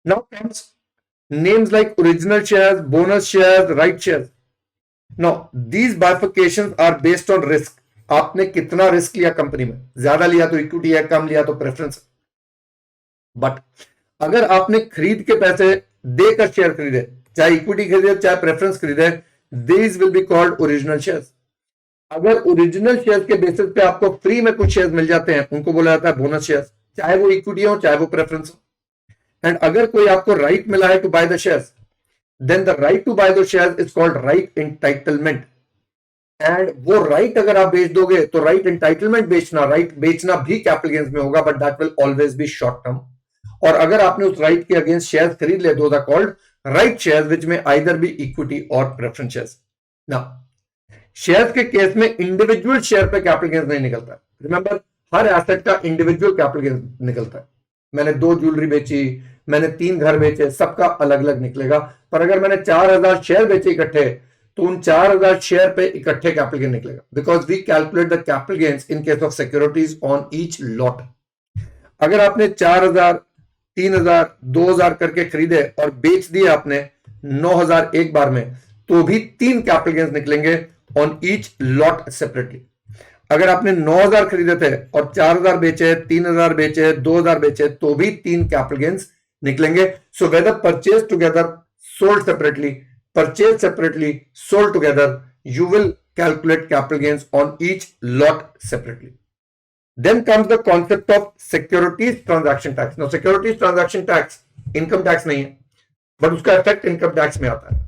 A: Now comes names like original shares, bonus shares, right shares. Now these bifurcations are based on risk. आपने कितना रिस्क लिया कंपनी में, ज्यादा लिया तो इक्विटी है, कम लिया तो प्रेफरेंस है। बट अगर आपने खरीद के पैसे देकर शेयर खरीदे, चाहे इक्विटी खरीदे चाहे प्रेफरेंस खरीदे, these will be called original shares. अगर ओरिजिनल शेयर्स के बेसिस पे आपको फ्री में कुछ शेयर्स मिल जाते हैं, उनको बोला जाता है बोनस शेयर्स, चाहे वो इक्विटी हो चाहे वो प्रेफरेंस हो। एंड अगर कोई आपको राइट मिला है to buy the shares, then the right to buy the shares is called right entitlement. And वो राइट अगर आप बेच दोगे तो राइट एंटाइटलमेंट बेचना, राइट बेचना भी कैपिटल गेन्स में होगा, but that will always B short term. और अगर आपने उस राइट के अगेंस्ट शेयर्स खरीद ले, दो are called right shares which may either be equity और प्रेफरेंस शेयर्स। नाउ शेयर्स के केस में इंडिविजुअल शेयर पे कैपिटल गेन्स नहीं निकलता। रिमेंबर, हर एसेट का इंडिविजुअल कैपिटल गेन्स निकलता है। मैंने 2 ज्वेलरी बेची, मैंने 3 घर बेचे, सबका अलग अलग निकलेगा। पर अगर मैंने 4,000 शेयर बेचे इकट्ठे, तो उन 4,000 शेयर पे इकट्ठे कैपिटल गेन निकलेगा, because we calculate the capital gains in case of securities on each lot. अगर आपने 4,000, 3,000, 2,000 करके खरीदे और बेच दिए आपने 9,000 एक बार में, तो भी 3 कैपिटल गेन्स निकलेंगे ऑन ईच लॉट सेपरेटली। अगर आपने 9,000 खरीदे थे और 4,000 बेचे, 3,000 बेचे, 2,000 बेचे, तो भी 3 कैपिटल गेन्स निकलेंगे। So whether purchase together, sold separately, purchase separately, sold together, you will calculate capital gains on each lot separately. Then comes the concept of securities transaction tax. Now securities transaction tax income tax नहीं है, but उसका effect income tax में आता है।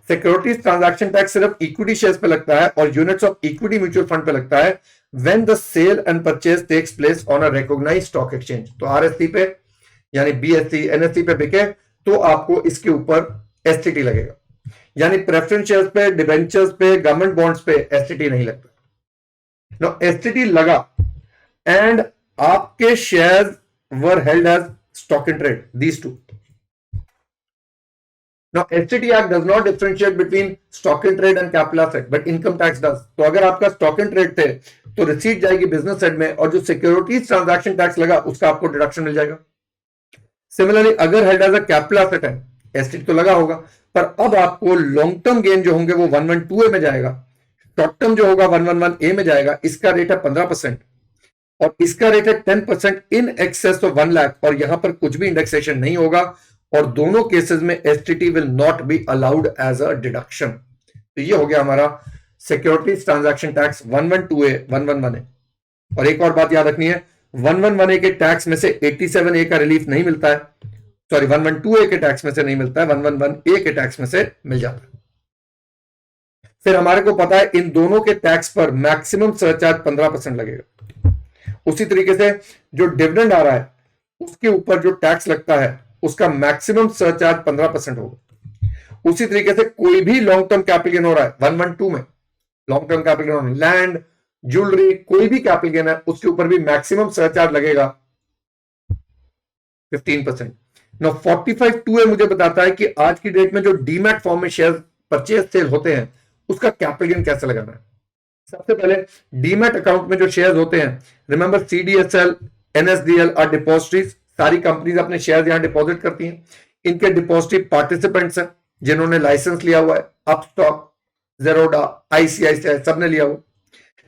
A: Securities transaction tax सिर्फ equity shares पे लगता है और units of equity mutual fund पे लगता है when the sale and purchase takes place on a recognized stock exchange। तो RSC पे यानी बीएससी एनएससी पे बिके तो आपको इसके ऊपर एसटीटी लगेगा, यानी प्रेफरेंस शेयर्स पे, डिबेंचर्स पे, गवर्नमेंट बॉन्ड्स पे एसटीटी नहीं लगता। नो एसटीटी लगा एंड आपके shares were held as stock in trade, these two. Now, STT Act does not differentiate between stock in trade and capital asset, but income tax does. तो अगर आपका stock in trade थे तो receipt जाएगी business side में, और जो securities transaction tax लगा उसका आपको डिडक्शन मिल जाएगा। सिमिलरली अगर held as a capital asset है, एसटीटी तो लगा होगा, पर अब आपको लॉन्ग टर्म गेन जो होंगे वो 112A में जाएगा, शॉर्ट टर्म जो होगा 111A में जाएगा। इसका रेट है 15% और इसका रेट है 10% इन एक्सेस ऑफ 1 लाख, और यहां पर कुछ भी इंडेक्सेशन नहीं होगा, और दोनों केसेस में STT will not be allowed as a deduction. तो ये हो गया हमारा securities transaction tax 112A 111A। और एक और बात याद रखनी है, 111A के टैक्स में से 87A का रिलीफ नहीं मिलता है, सॉरी 112A के टैक्स में से नहीं मिलता है, 111A के टैक्स में से मिल जाता है। फिर हमारे को पता है इन दोनों के टैक्स पर मैक्सिमम सरचार्ज 15% लगेगा। उसी तरीके से जो डिविडेंड आ रहा है उसके ऊपर जो टैक्स लगता है उसका मैक्सिमम सरचार्ज 15% होगा। उसी तरीके से कोई भी लॉन्ग टर्म कैपिटल गेन हो रहा है 112 में, long term capital gain, land, jewellery, कोई भी कैपिटल गेन है उसके ऊपर भी मैक्सिमम सरचार्ज लगेगा 15%। नो 45(2)A मुझे बताता है कि आज की डेट में जो डीमैट फॉर्म में शेयर परचेज सेल होते हैं उसका कैपिटल गेन कैसे लगाना है। सबसे पहले डीमैट अकाउंट में जो शेयर्स होते हैं, रिमेंबर सीडीएसएल, एनएसडीएल और डिपॉजिटरीज, सारी कंपनीज अपने शेयर यहां डिपॉजिट करती हैं। इनके डिपॉजिटरी पार्टिसिपेंट्स हैं जिन्होंने लाइसेंस लिया हुआ है, अपस्टॉक, जेरोडा, आईसीआईसीआई सबने लिया हुआ।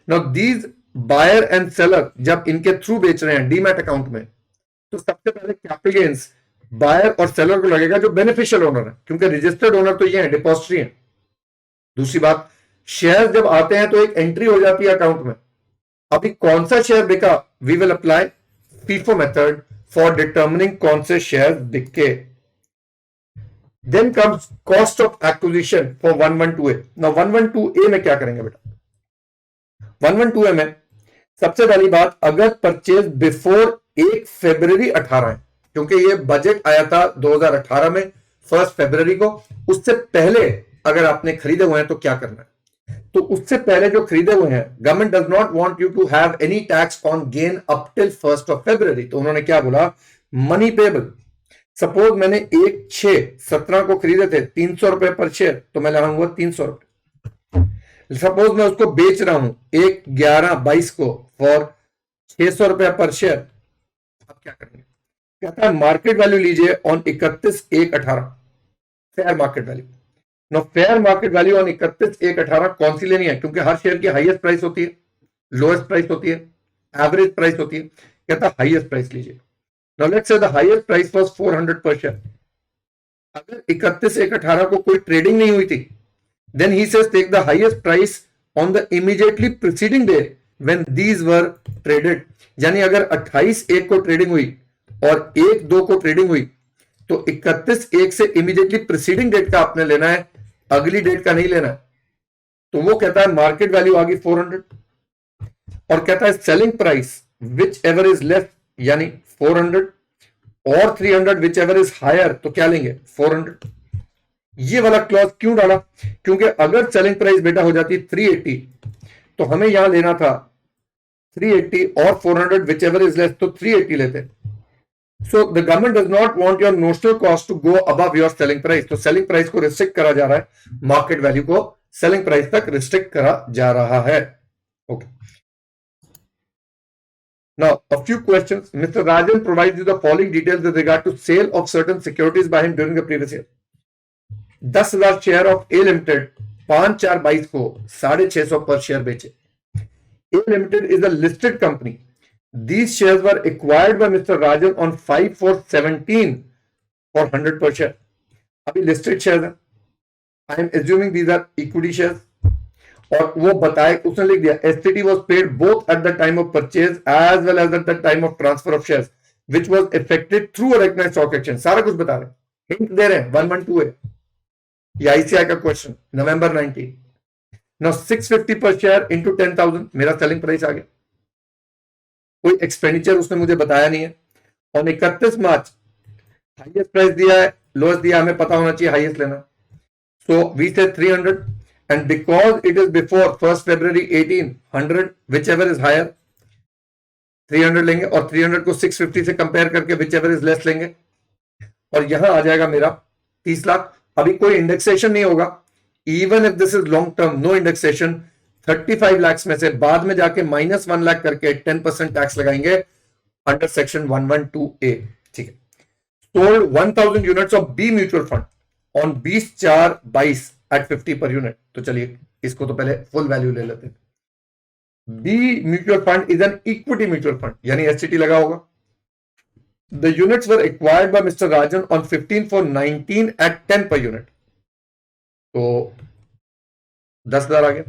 A: Now these buyer and seller जब इनके थ्रू बेच रहे हैं डीमैट अकाउंट में, तो सबसे पहले कैपिटल गेन्स बायर और सेलर को लगेगा जो बेनिफिशियल ओनर है, क्योंकि रजिस्टर्ड ओनर तो ये है, डिपॉजिटरी है। दूसरी बात, शेयर जब आते हैं तो एक एंट्री हो जाती है अकाउंट में। अभी कौन सा शेयर बिका, we will apply FIFO method for determining कौन से शेयर बिके। Then comes cost of acquisition for 112A। नाउ 112A में क्या करेंगे बेटा, 112A में सबसे पहली बात, अगर परचेज बिफोर 1 फरवरी 18 है, क्योंकि ये बजट आया था 2018 में 1 फरवरी को, उससे पहले अगर आपने खरीदे हुए हैं तो क्या करना है। तो उससे पहले जो खरीदे हुए हैं, government does not want you to have any tax on gain up till 1 फरवरी। तो उन्होंने क्या बोला, मनी पेबल। सपोज मैंने 1/6/17 को खरीदे थे 300 रुपए पर शेयर, तो मैं लगाऊंगा 300 रुपए। सपोज मैं उसको बेच रहा हूं 1/11/22 को फॉर 600 रुपए पर शेयर, आप क्या करेंगे। कहता है मार्केट वैल्यू लीजिए on 31/1/18, fair market value. No fair market value on 31/1/18 कौन सी लेनी है, क्योंकि हर शेयर की हाईएस्ट प्राइस होती है, लोएस्ट प्राइस होती है, एवरेज प्राइस होती है। कहता है हाईएस्ट प्राइस लीजिए। Now let's say the highest price was 400 पर शेयर। अगर 31/1/18 को कोई ट्रेडिंग नहीं हुई थी, then he says take the highest price on the immediately preceding day when these were traded. यानी अगर 28/1 को ट्रेडिंग हुई और 1/2 को ट्रेडिंग हुई, तो 31/1 से इमीडिएटली प्रीसीडिंग डेट का आपने लेना है, अगली डेट का नहीं लेना है। तो वो कहता है मार्केट वैल्यू आ गई 400, और कहता है selling price which ever is less, यानी 400, और 300 विच एवर इज हायर, तो क्या लेंगे 400। ये वाला क्लॉज क्यों डाला, क्योंकि अगर सेलिंग प्राइस बेटा हो जाती 380, तो हमें यहां लेना था 380 और 400 विच एवर इज लेस, तो 380 लेते। So the government does not want your notional cost to go above your selling price. तो selling price को restrict करा जा रहा है, market value को selling price तक restrict करा जा रहा है। Okay. Now a few questions. Mr. Rajan provides you the following details with regard to sale of certain securities by him during the previous year. 10,000 share of A limited 5/4/22 को 650 पर share बेचे। A limited is a listed company. These shares were acquired by Mr. Rajan on 5/4/17 for 100 per share. अभी listed shares हैं। I am assuming these are equity shares. और वो बताए, उसने लिख दिया STT was paid both at the time of purchase as well as at the time of transfer of shares, which was effected through a recognized stock exchange. सारा कुछ बता रहे हैं, हिंट दे रहे हैं। 112 है ये ICI का question, November 19। Now 650 per share into 10,000 मेरा सेलिंग प्राइस आ गया। कोई एक्सपेंडिचर उसने मुझे बताया नहीं है। और 31 मार्च हाईएस्ट प्राइस दिया है, लोएस्ट दिया, हमें पता होना चाहिए हाईएस्ट लेना। सो we say 300 and because it is before 1 February 18, 100 which ever is higher 300 लेंगे और 300 को 650 से कंपेयर करके विच एवर इज लेस लेंगे और यहां आ जाएगा मेरा 30 लाख। अभी कोई इंडेक्सेशन नहीं होगा, even if this is long term, no indexation. 35 lakh में से बाद में जाके -1 लाख करके 10% टैक्स लगाएंगे अंडर सेक्शन 112A। ठीक है। Sold 1000 units of B mutual fund on 20/4/22 at 50 per unit. तो चलिए इसको तो पहले फुल वैल्यू ले लेते हैं। B mutual fund is an equity mutual fund, यानी एसटीटी लगा होगा। The units were acquired by Mr. Rajan on 15 for 19 at 10 per unit. तो 10,000 आ गया।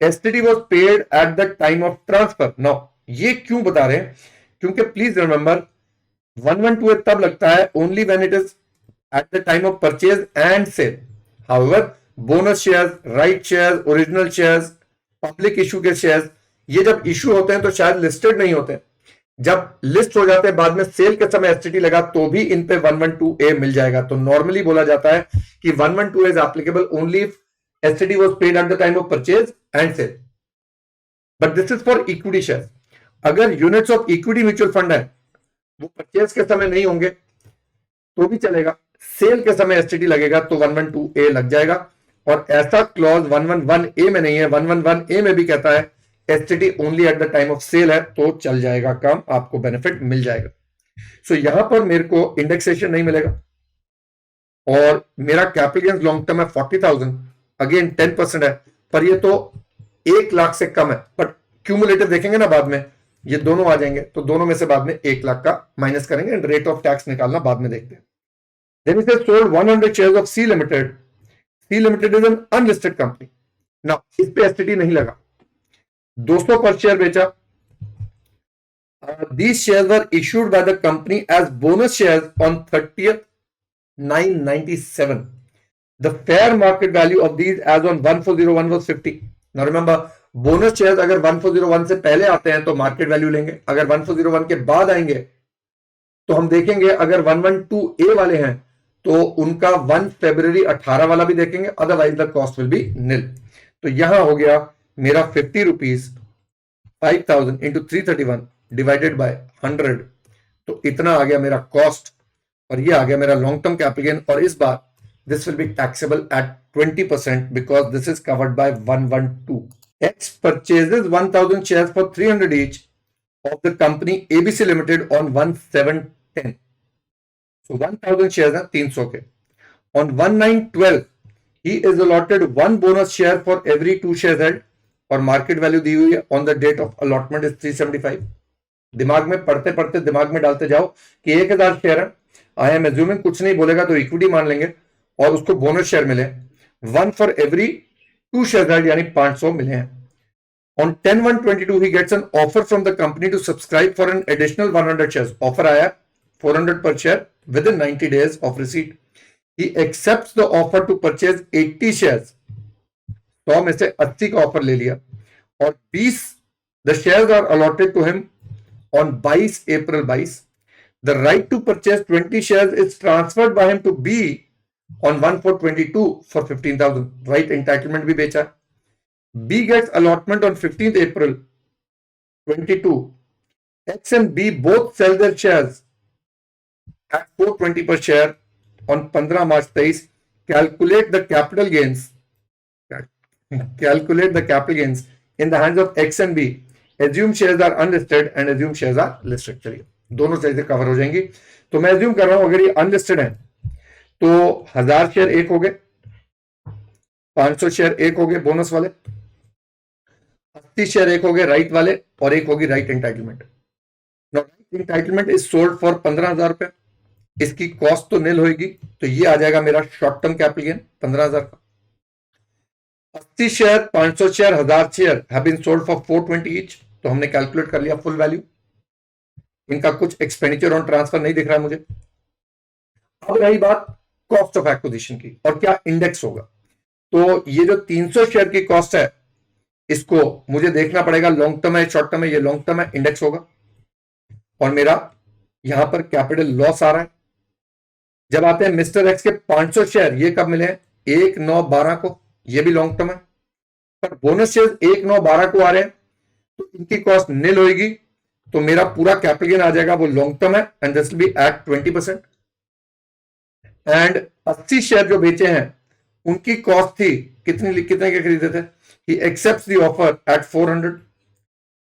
A: STT was paid at the time of transfer. Now ये क्यों बता रहे हैं? क्योंकि प्लीज रिमेंबर 112 तब लगता है only when it is at the time of purchase and sale. However, bonus shares, right shares, original shares, public issue के shares, ये जब इशू होते हैं तो शायद लिस्टेड नहीं होते हैं। जब लिस्ट हो जाते हैं बाद में सेल के समय एसटीटी लगा तो भी इन पे 112A मिल जाएगा। तो नॉर्मली बोला जाता है कि 112A is applicable only if STT was paid at the time of purchase and sale, but this is for equity share. अगर units of equity mutual fund है वो परचेज के समय नहीं होंगे तो भी चलेगा, सेल के समय एसटीटी लगेगा तो 112A लग जाएगा। और ऐसा क्लॉज 111A में नहीं है, 111A में भी कहता है STT only at the time of sale है, तो चल जाएगा काम, आपको बेनिफिट मिल जाएगा। सो यहां पर मेरे को इंडेक्सेशन नहीं मिलेगा और मेरा कैपिटल गेन्स लॉन्ग टर्म है 40,000, अगेन 10% है, पर ये तो 1 लाख से कम है। बट क्यूमुलेटिव देखेंगे ना बाद में, ये दोनों आ जाएंगे तो दोनों में से बाद में 1 लाख का माइनस करेंगे एंड रेट ऑफ टैक्स निकालना बाद में देखते हैं। Then it has sold 100 shares of C Limited. C Limited is an unlisted company. Now इस पे एसटीटी नहीं लगा, 200 पर शेयर बेचा। These shares were issued by the company as bonus shares on 30th 997. The fair market value of these as on 1401 was 50. Now remember, bonus shares अगर 1401 से पहले आते हैं तो मार्केट वैल्यू लेंगे, अगर 1401 के बाद आएंगे तो हम देखेंगे अगर 112A वाले हैं तो उनका 1 February 18 वाला भी देखेंगे, otherwise the cost will be nil. तो यहां हो गया मेरा 50 रुपीज 5000 इंटू 331 डिवाइडेड बाय 100, तो इतना आ गया मेरा कॉस्ट और ये आ गया मेरा लॉन्ग टर्म कैपिटल गेन। और इस बार this will be taxable at 20% because this is covered by 112। X purchases 1000 shares for 300 each of the company ABC Limited on 1710. So 1000 shares हैं 300 के। On 1912 he is allotted 1 bonus share for every 2 shares held और market value दी हुई है on the date of allotment is 375। दिमाग में पढ़ते पढ़ते दिमाग में डालते जाओ कि 1000 शेयर है, आई एम एज्यूमिंग कुछ नहीं बोलेगा तो इक्विटी मान लेंगे और उसको बोनस शेयर मिले 1 फॉर एवरी 2 शेयर हेल्ड, यानी 500 मिले हैं। On 10/1/22 he gets an offer from the company to subscribe for an additional 100 shares. Offer आया 400 per share within 90 days of receipt. He accepts the offer to purchase 80 shares. 100 में से 80 का offer ले लिया और 20 the shares are allotted to him on 22 April 22. The right to purchase 20 shares is transferred by him to B on 1/4/22 for 15,000. Right entitlement भी बेचा। B gets allotment on 15th April 22. X and B both sell their shares at 420 per share on 15 March 23. Calculate the capital gains. Calculate the capital gains in the hands of X and B. Assume shares are unlisted and assume shares are listed. चलिए दोनों चीजें cover हो जाएंगी। तो मैं assume कर रहा हूं अगर ये अनलिस्टेड है तो 1000 शेयर एक हो गए, 500 शेयर एक हो गए बोनस वाले, 80 शेयर एक हो गए राइट वाले और एक होगी right entitlement. Right entitlement is sold for 15,000 रुपए, इसकी कॉस्ट तो नील होगी तो ये आ जाएगा मेरा शॉर्ट टर्म कैपिटल गेन 15,000 का। 80 share 500 share 1000 share have been sold for 420 each, तो हमने कैलकुलेट कर लिया फुल वैल्यू। इनका कुछ एक्सपेंडिचर ऑन ट्रांसफर नहीं दिख रहा है मुझे। अब रही बात कॉस्ट ऑफ एक्विजिशन की और क्या इंडेक्स होगा, तो ये जो 300 शेयर की कॉस्ट है इसको मुझे देखना पड़ेगा लॉन्ग टर्म है शॉर्ट टर्म है। ये लॉन्ग टर्म है, इंडेक्स होगा। और मेरा यहां पर कैपिटल लॉस आ रहा है जब आते हैं मिस्टर एक्स के 500 शेयर, ये कब मिले हैं? 1/9/12 को, ये भी लॉन्ग टर्म है। पर बोनस शेयर 1/9/12 को आ रहे हैं, तो इनकी कॉस्ट नील होगी, तो मेरा पूरा कैपिटल गेन आ जाएगा, वो लॉन्ग टर्म है, and this will be at 20%। And 80 share जो बेचे हैं उनकी कॉस्ट थी कितनी, कितने के खरीदे थे? He accepts the offer at 400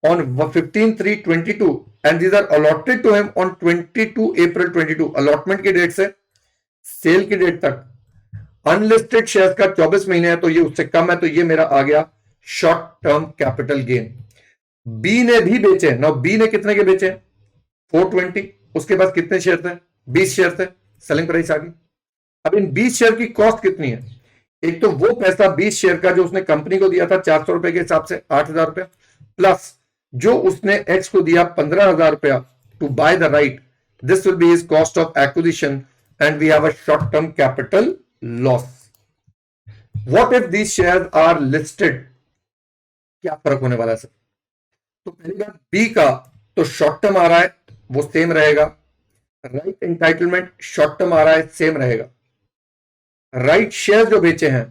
A: on 15/3/22 and these are allotted to him on 22 April 22। Allotment की डेट से सेल की डेट तक अनलिस्टेड शेयर्स का 24 महीने है, तो ये उससे कम है, तो ये मेरा आ गया short term capital gain. B ने भी बेचे ना, बी ने कितने के बेचे? 420। उसके पास कितने शेयर थे? 20 शेयर थे, सेलिंग प्राइस आ गई। अब इन 20 शेयर की कॉस्ट कितनी है? एक तो वो पैसा 20 शेयर का जो उसने कंपनी को दिया था 400 रुपए के हिसाब से 8,000 रुपया, प्लस जो उसने एक्स को दिया 15,000 रुपया to buy the right, this will be his cost of acquisition and we have a short term capital loss. What if these shares are listed? क्या फर्क होने वाला है सर? तो पहली बात, बी का तो शॉर्ट टर्म आ रहा है, वो सेम रहेगा। राइट एंटाइटलमेंट शॉर्ट टर्म आ रहा है, सेम रहेगा। राइट शेयर जो बेचे हैं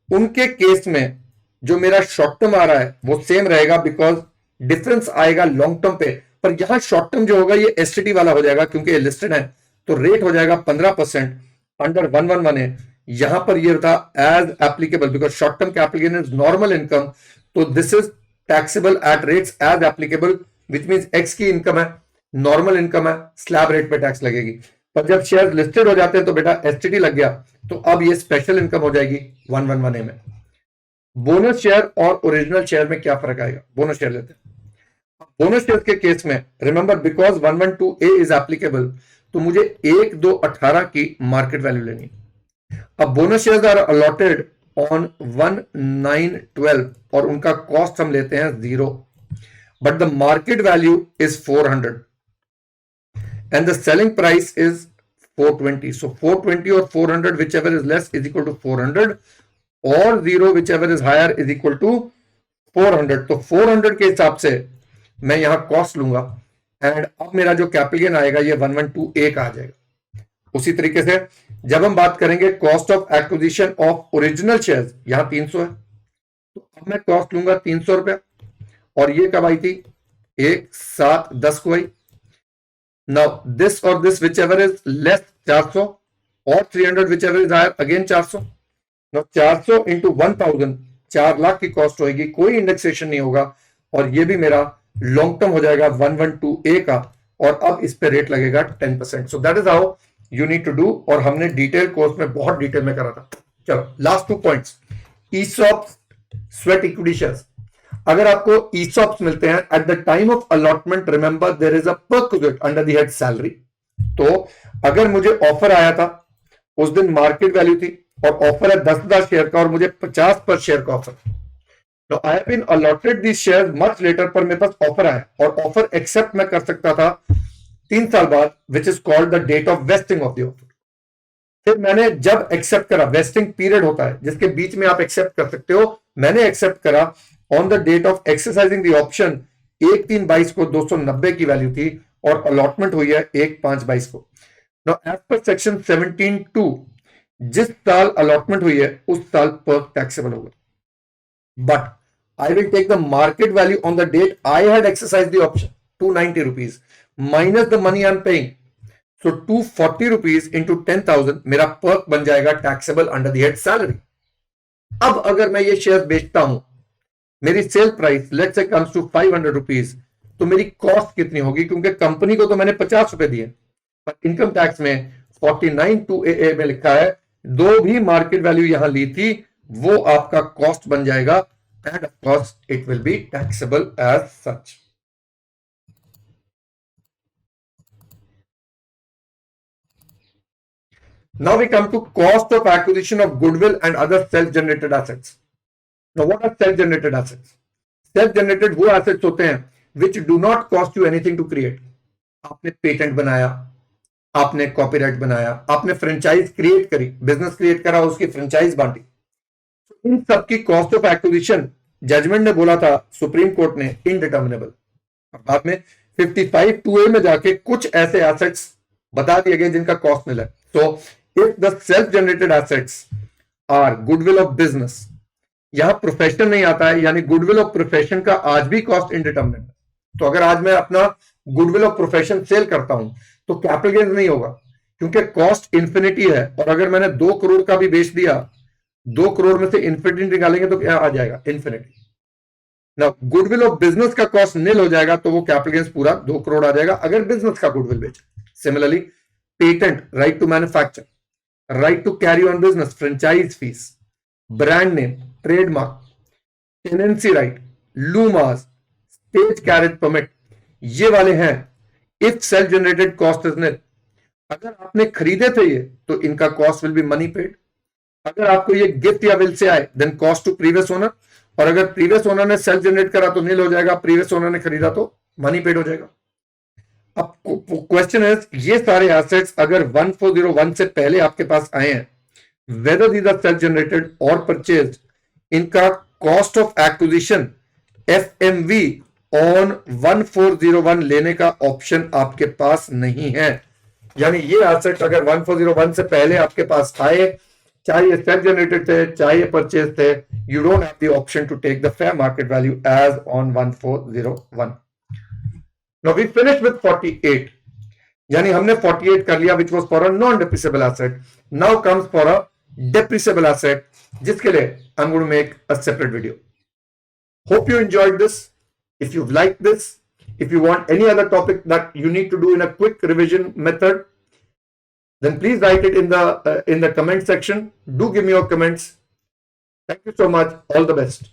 A: उनके केस में जो मेरा शॉर्ट टर्म आ रहा है वो सेम रहेगा, बिकॉज डिफरेंस आएगा लॉन्ग टर्म पे। पर यहां शॉर्ट टर्म जो होगा ये एसटीटी वाला हो जाएगा, क्योंकि ये लिस्टेड है, तो रेट हो जाएगा 15% अंडर 111A। यहां पर ये था as applicable, because short term capital gain is normal income, तो this is taxable at rates as applicable, which means X की इनकम है, नॉर्मल इनकम है, स्लैब रेट पे टैक्स लगेगी। पर जब शेयर लिस्टेड हो जाते हैं तो बेटा एसटीटी लग गया, तो अब ये स्पेशल इनकम हो जाएगी 111A में। बोनस शेयर और ओरिजिनल शेयर में क्या फर्क आएगा? बोनस शेयर लेते हैं। बोनस शेयर के केस में remember, because 112A is applicable, तो मुझे 1/2/18 की मार्केट वैल्यू लेनी है। अब bonus share are allotted on 1/9/12 और उनका कॉस्ट हम लेते हैं 0, but the market value is 400 and the selling price is 420. So 420 or 400, whichever is less is equal to 400, or 0 whichever is higher is equal to 400। तो 400 के हिसाब से मैं यहां कॉस्ट लूंगा, एंड अब मेरा जो कैपिटल गेन आएगा ये 112A का आ जाएगा। उसी तरीके से जब हम बात करेंगे cost of acquisition of original shares, यहां 300 है, तो अब मैं कॉस्ट लूंगा 300 रुपया, और ये कब आई थी? 1/7/10 को आई। Now this or this whichever is less 400 or 300 whichever is higher again 400। Now 400 into 1000, 4 lakh की कॉस्ट होगी, कोई इंडेक्सेशन नहीं होगा, और ये भी मेरा लॉन्ग टर्म हो जाएगा 112A का, और अब इस पे रेट लगेगा 10%। So that is how you need to do, और हमने डिटेल कोर्स में बहुत डिटेल में करा था। चलो last 2 points, ESOP sweat equity shares. अगर आपको ईसॉप्स मिलते हैं at the time of allotment, remember there is a perquisite under the head salary. तो अगर मुझे ऑफर आया था, उस दिन मार्केट वैल्यू थी, और ऑफर है 10,000 शेयर का, और मुझे 50 पर शेयर का ऑफर। तो I have been allotted this share much letter, पर मेरे पास ऑफर आया, और ऑफर एक्सेप्ट मैं कर सकता था 3 साल बाद, which is called the date of vesting of the offer. फिर मैंने जब एक्सेप्ट करा, वेस्टिंग पीरियड होता है जिसके बीच में आप एक्सेप्ट कर सकते हो, मैंने एक्सेप्ट करा on the date of exercising the option 1/3/22 को 290 की वैल्यू थी, और अलॉटमेंट हुई है 1/5/22 को। नाउ एज पर सेक्शन 17(2), जिस साल अलॉटमेंट हुई है उस साल पर्क टैक्सेबल होगा, but I will take the market value on the date I had exercise the option 290 rupees minus the money I am paying, so 240 rupees into 10,000 मेरा perk बन जाएगा taxable under the head salary. अब अगर मैं ये share बेचता हूं, मेरी sale price let's say comes to 500 rupees, तो मेरी कॉस्ट कितनी होगी? क्योंकि कंपनी को तो मैंने 50 रुपए दिए, पर इनकम टैक्स में 49(2)AA में लिखा है, दो भी मार्केट वैल्यू यहां ली थी, वो आपका कॉस्ट बन जाएगा, and of course it will be taxable as such. Now we come to cost of acquisition of goodwill and other self-generated assets. Now what are self-generated assets? Self-generated वो assets होते हैं which do not cost you anything to create. आपने patent बनाया, आपने copyright बनाया, आपने franchise create करी, business create करा, उसकी फ्रेंचाइज बांटी, इन सब की कॉस्ट ऑफ एक्विजिशन जजमेंट ने बोला था सुप्रीम कोर्ट ने इनडिटर्मिनेबल। बाद में 55(2)A में जाके कुछ ऐसे एसेट्स बता दिया गया जिनका कॉस्ट मिला। So if the self generated assets are goodwill of business, यहां प्रोफेशन नहीं आता है, यानी गुडविल ऑफ प्रोफेशन का आज भी कॉस्ट इंडिटरमिनेट है। तो अगर आज मैं अपना गुडविल ऑफ प्रोफेशन सेल करता हूं तो कैपिटल गेन नहीं होगा, क्योंकि कॉस्ट इंफिनिटी है। और अगर मैंने 2 करोड़ का भी बेच दिया, 2 करोड़ में से इंफिनिटी निकालेंगे तो क्या आ जाएगा? इंफिनिटी। ना गुडविल ऑफ बिजनेस का कॉस्ट नील हो जाएगा, तो वो कैपिटल गेन्स पूरा 2 करोड़ आ जाएगा अगर बिजनेस का गुडविल बेचे। Similarly patent, right to manufacture, right to carry on business, franchise fees, brand name, trademark, tenancy right, looms, stage carriage permit, ये वाले हैं if self generated cost is nil. अगर आपने खरीदे थे ये तो इनका cost will be money paid. अगर आपको ये गिफ्ट या विल से आए then cost to previous owner, और अगर प्रीवियस ओनर ने सेल्फ जनरेट करा तो नील हो जाएगा, प्रीवियस ओनर ने खरीदा तो मनी पेड हो जाएगा। अब क्वेश्चन है, ये सारे एसेट्स अगर 1401 से पहले आपके पास आए हैं, whether these are self generated और परचेज्ड, इनका cost of acquisition FMV on 1401 लेने का ऑप्शन आपके पास नहीं है। यानी ये एसेट्स अगर 1401 से पहले आपके पास आए, चाहे ये सेल्फ जनरेटेड थे चाहे ये परचेज थे, you don't have the option to take the fair market value as on 1401। Now we finish with 48, यानी हमने 48 कर लिया which was for a non depreciable asset. Now comes for a depreciable asset, जिसके लिए I am going to make a separate video. Hope you enjoyed this. If you like this, if you want any other topic that you need to do in a quick revision method, then please write it in the comment section. Do give me your comments. Thank you so much. All the best.